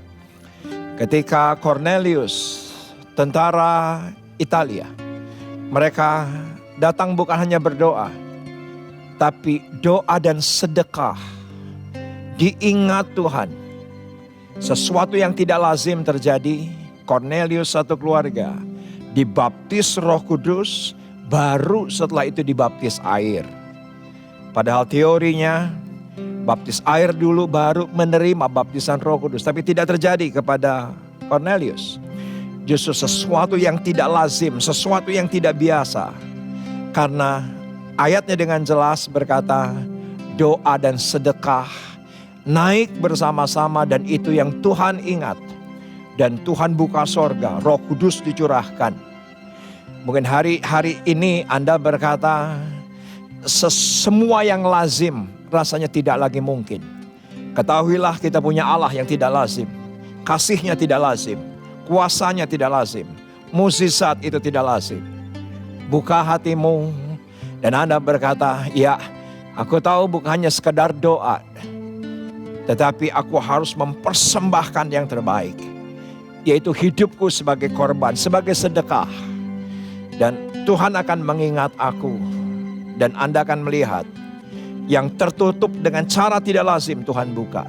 Speaker 1: Ketika Cornelius, tentara Italia, mereka datang bukan hanya berdoa, tapi doa dan sedekah. Diingat Tuhan. Sesuatu yang tidak lazim terjadi. Cornelius satu keluarga dibaptis Roh Kudus, baru setelah itu dibaptis air. Padahal teorinya baptis air dulu baru menerima baptisan Roh Kudus. Tapi tidak terjadi kepada Cornelius. Justru sesuatu yang tidak lazim, sesuatu yang tidak biasa. Karena ayatnya dengan jelas berkata, doa dan sedekah naik bersama-sama, dan itu yang Tuhan ingat. Dan Tuhan buka sorga, Roh Kudus dicurahkan. Mungkin hari ini Anda berkata, semua yang lazim rasanya tidak lagi mungkin. Ketahuilah kita punya Allah yang tidak lazim. Kasihnya tidak lazim. Kuasanya tidak lazim. Mukjizat itu tidak lazim. Buka hatimu dan Anda berkata, ya, aku tahu bukan hanya sekedar doa, tetapi aku harus mempersembahkan yang terbaik, yaitu hidupku sebagai korban, sebagai sedekah. Dan Tuhan akan mengingat aku, dan Anda akan melihat yang tertutup dengan cara tidak lazim Tuhan buka.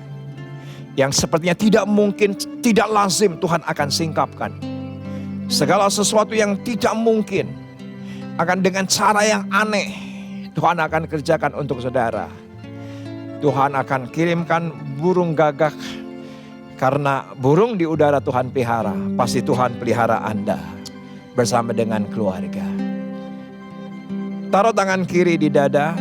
Speaker 1: Yang sepertinya tidak mungkin, tidak lazim Tuhan akan singkapkan. Segala sesuatu yang tidak mungkin akan dengan cara yang aneh Tuhan akan kerjakan untuk saudara. Tuhan akan kirimkan burung gagak. Karena burung di udara Tuhan pelihara, pasti Tuhan pelihara Anda bersama dengan keluarga. Taruh tangan kiri di dada.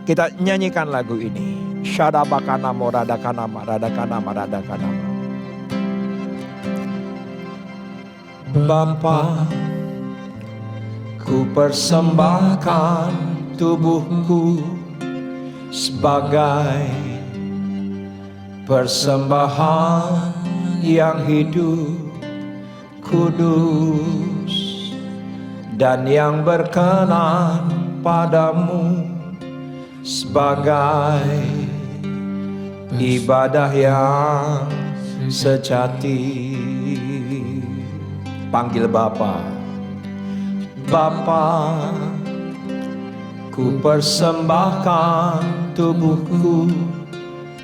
Speaker 1: Kita nyanyikan lagu ini. Shadabakanamo radakanama radakanama radakanama. Bapa, ku persembahkan tubuhku sebagai persembahan yang hidup, kudus, dan yang berkenan padamu, sebagai ibadah yang sejati. Panggil Bapa. Bapa, ku persembahkan tubuhku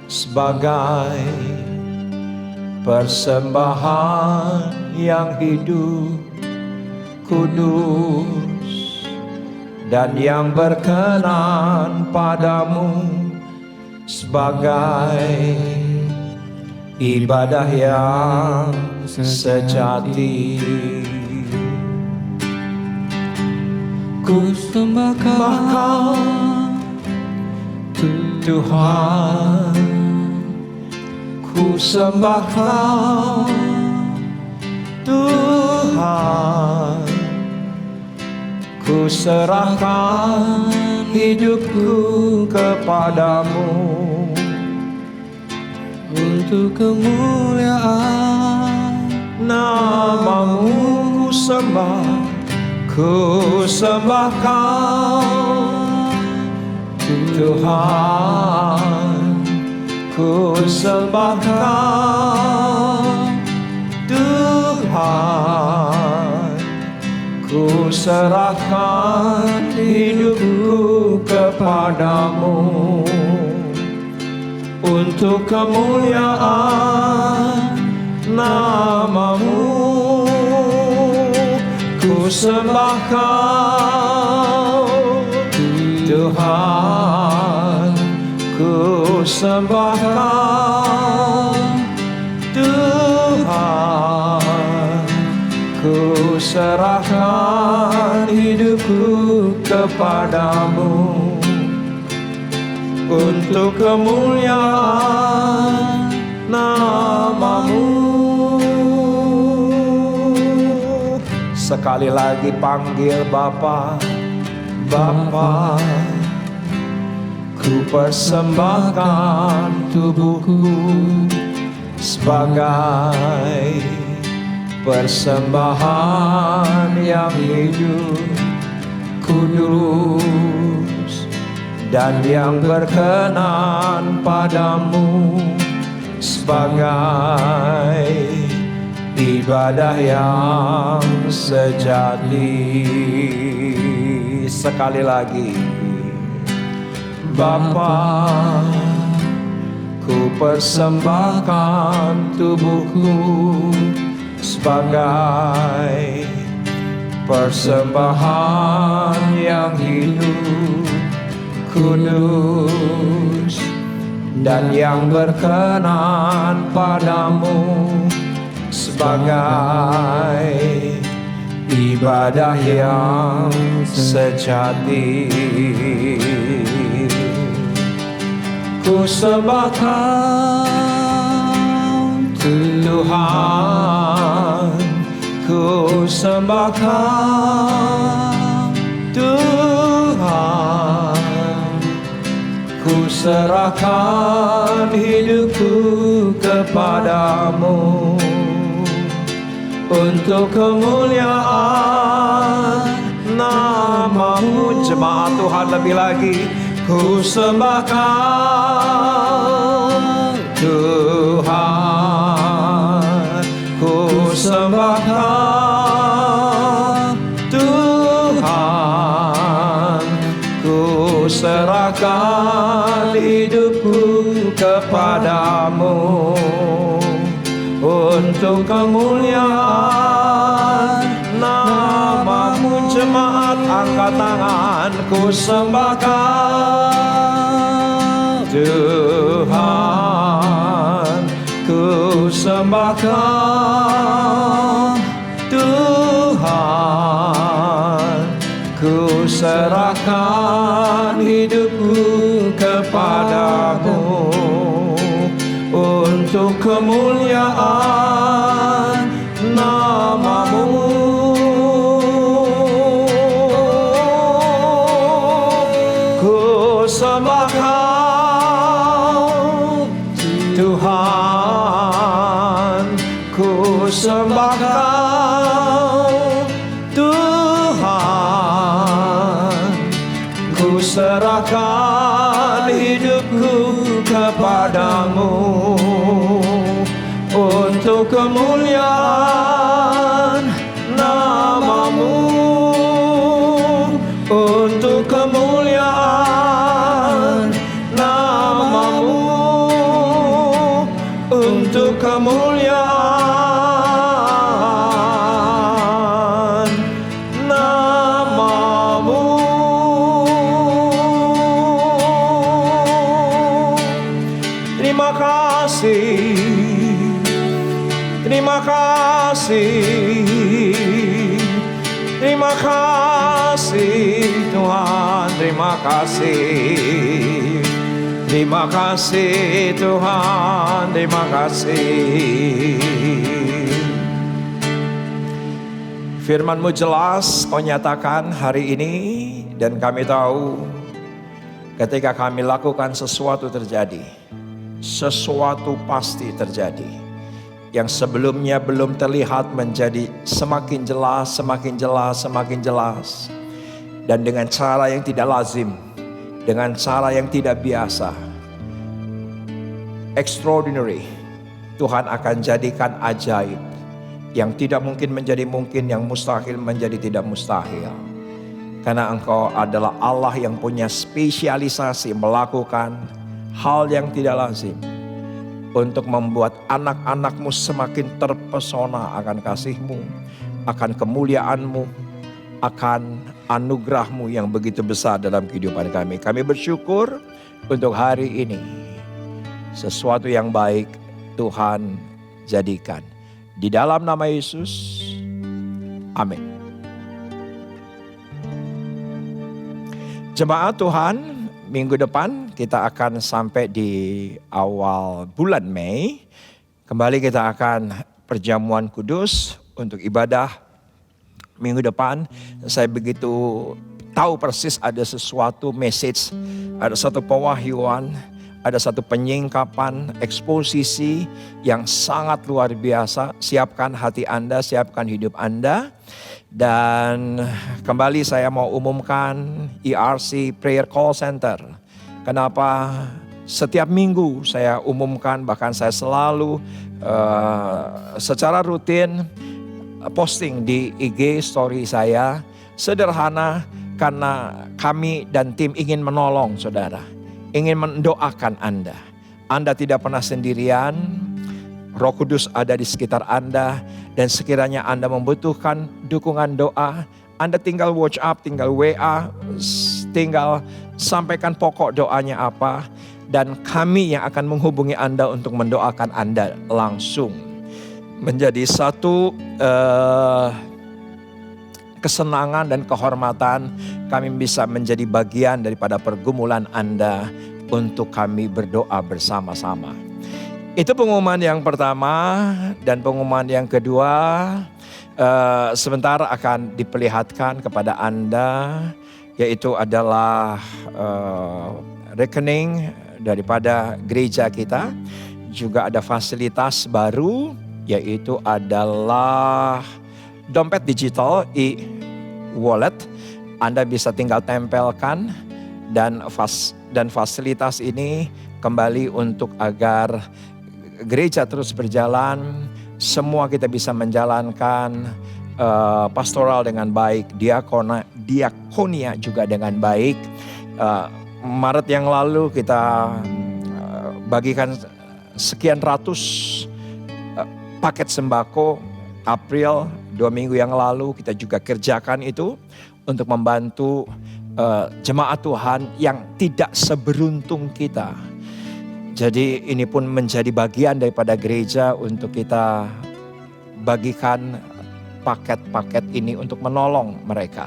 Speaker 1: sebagai persembahan yang hidup, kudus, dan yang berkenan padamu, sebagai ibadah yang sejati.
Speaker 3: Ku sembahkan
Speaker 1: Tuhan, ku sembahkan Tuhan, ku serahkan hidupku kepadamu.
Speaker 3: untuk kemuliaan.
Speaker 1: Namamu ku sembah Kau, Tuhan, ku sembah Kau, Tuhan, ku serahkan hidupku kepadamu untuk kemuliaan namamu. Ku sembah Kau, Tuhan, ku sembah Kau, Tuhan, ku serahkan hidupku kepadamu untuk kemuliaan namamu. Sekali lagi panggil Bapa, Bapa, ku persembahkan tubuhku sebagai persembahan yang hidup, kudus, dan yang berkenan padamu sebagai ibadah yang sejati. Sekali lagi, Bapa, ku persembahkan tubuhku sebagai persembahan yang hidup, kudus, dan yang berkenan padamu sebagai ibadah yang sejati. Ku sembah Kau, Tuhan, ku sembah Kau, Tuhan, ku serahkan hidupku kepadamu untuk kemuliaan namamu. Jemaat Tuhan, lebih lagi, ku sembah Kau, Tuhan, ku sembah Kau, Tuhan, ku serahkan hidupku kepadamu untuk kemuliaan namamu. Jemaat, angkat tangan, ku sembah Kau, Tuhan, ku sembah Kau, Tuhan, ku serahkan hidupku kepadamu untuk kemuliaan namamu. Ku sembah Kau, Tuhan, ku sembah Kau, Tuhan, ku serahkan hidupku kepadamu untuk kemuliaan namamu, untuk kemuliaan namamu, untuk kemuliaan namamu. Terima kasih, terima kasih, terima kasih Tuhan, terima kasih, terima kasih Tuhan, terima kasih. Firman-Mu jelas Kau nyatakan hari ini, dan kami tahu ketika kami lakukan sesuatu terjadi. sesuatu pasti terjadi. Yang sebelumnya belum terlihat menjadi semakin jelas, semakin jelas, semakin jelas. Dan dengan cara yang tidak lazim, dengan cara yang tidak biasa, extraordinary, Tuhan akan jadikan ajaib. Yang tidak mungkin menjadi mungkin, yang mustahil menjadi tidak mustahil. Karena Engkau adalah Allah yang punya spesialisasi melakukan hal yang tidak lazim. Untuk membuat anak-anak-Mu semakin terpesona akan kasih-Mu, akan kemuliaan-Mu, akan anugerah-Mu yang begitu besar dalam kehidupan kami. Kami bersyukur untuk hari ini. Sesuatu yang baik Tuhan jadikan. Di dalam nama Yesus, amin. Jemaat Tuhan, minggu depan kita akan sampai di awal bulan Mei. Kembali kita akan perjamuan kudus untuk ibadah minggu depan. Saya begitu tahu persis ada sesuatu message, ada satu pewahyuan, ada satu penyingkapan, eksposisi yang sangat luar biasa. Siapkan hati Anda, siapkan hidup Anda. Dan kembali saya mau umumkan ERC Prayer Call Center. Kenapa setiap minggu saya umumkan, bahkan saya selalu secara rutin posting di IG story saya. Sederhana karena kami dan tim ingin menolong saudara. Ingin mendoakan Anda. Anda tidak pernah sendirian. Roh Kudus ada di sekitar Anda. Dan sekiranya Anda membutuhkan dukungan doa, Anda tinggal WhatsApp, tinggal WA, tinggal sampaikan pokok doanya apa. Dan kami yang akan menghubungi Anda untuk mendoakan Anda langsung. Menjadi satu kesenangan dan kehormatan kami bisa menjadi bagian daripada pergumulan Anda untuk kami berdoa bersama-sama. Itu pengumuman yang pertama. Dan pengumuman yang kedua sebentar akan diperlihatkan kepada Anda, yaitu adalah rekening daripada gereja kita. Juga ada fasilitas baru, yaitu adalah dompet digital e-wallet. Anda bisa tinggal tempelkan dan fasilitas ini kembali untuk agar gereja terus berjalan. Semua kita bisa menjalankan pastoral dengan baik, diakonia juga dengan baik. Maret yang lalu kita bagikan sekian ratus paket sembako. April 2 minggu yang lalu kita juga kerjakan itu untuk membantu jemaat Tuhan yang tidak seberuntung kita. Jadi ini pun menjadi bagian daripada gereja untuk kita bagikan paket-paket ini untuk menolong mereka.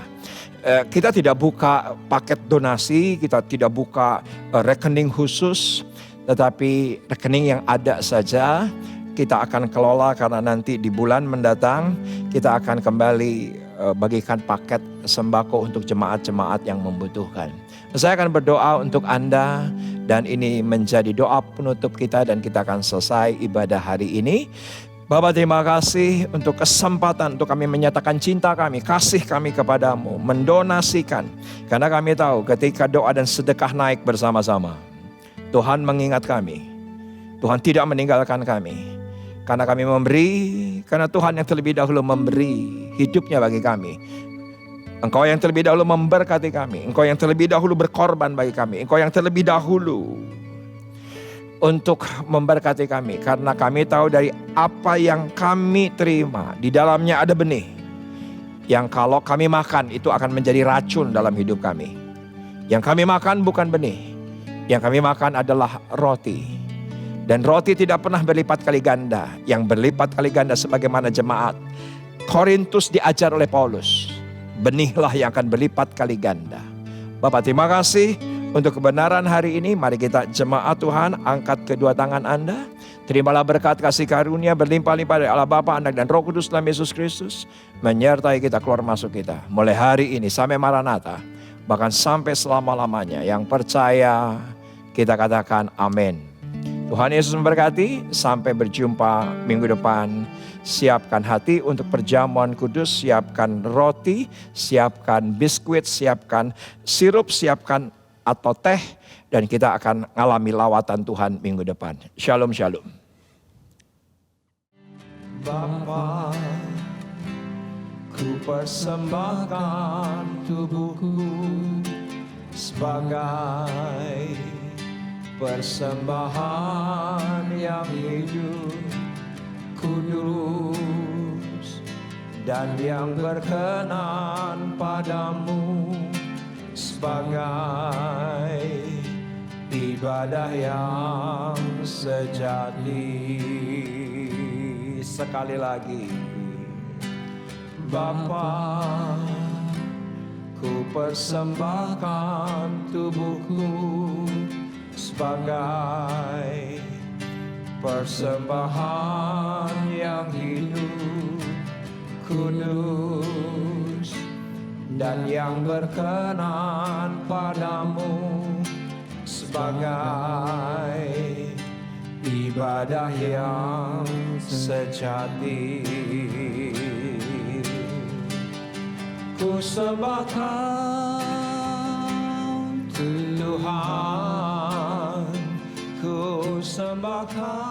Speaker 1: Kita tidak buka paket donasi, kita tidak buka rekening khusus, tetapi rekening yang ada saja kita akan kelola, karena nanti di bulan mendatang kita akan kembali bagikan paket sembako untuk jemaat-jemaat yang membutuhkan. Saya akan berdoa untuk Anda dan ini menjadi doa penutup kita dan kita akan selesai ibadah hari ini. Bapa, terima kasih untuk kesempatan untuk kami menyatakan cinta kami, kasih kami kepadamu, mendonasikan. Karena kami tahu ketika doa dan sedekah naik bersama-sama, Tuhan mengingat kami. Tuhan tidak meninggalkan kami. Karena kami memberi, karena Tuhan yang terlebih dahulu memberi hidupnya bagi kami. Engkau yang terlebih dahulu memberkati kami. Engkau yang terlebih dahulu berkorban bagi kami. Engkau yang terlebih dahulu untuk memberkati kami. Karena kami tahu dari apa yang kami terima, di dalamnya ada benih. Yang kalau kami makan itu akan menjadi racun dalam hidup kami. Yang kami makan bukan benih. Yang kami makan adalah roti. Dan roti tidak pernah berlipat kali ganda. Yang berlipat kali ganda sebagaimana jemaat Korintus diajar oleh Paulus. Benihlah yang akan berlipat kali ganda. Bapak, terima kasih untuk kebenaran hari ini. Mari kita jemaat Tuhan angkat kedua tangan Anda. Terimalah berkat kasih karunia berlimpah-limpah dari Allah Bapa, Anak dan Roh Kudus dalam Yesus Kristus. Menyertai kita keluar masuk kita. Mulai hari ini sampai Maranatha. Bahkan sampai selama-lamanya. Yang percaya kita katakan amin. Tuhan Yesus memberkati. Sampai berjumpa minggu depan. Siapkan hati untuk perjamuan kudus. Siapkan roti, siapkan biskuit, siapkan sirup, siapkan atau teh. Dan kita akan mengalami lawatan Tuhan minggu depan. Shalom, shalom. Bapa, ku persembahkan tubuhku sebagai persembahan yang hidup, kudus, dan yang berkenan padamu sebagai ibadah yang sejati. Sekali lagi, Bapa, ku persembahkan tubuhku sebagai persembahan yang hidup, kudus, dan yang berkenan padamu sebagai ibadah yang sejati. Ku sembahkan Tuhan, ku sembahkan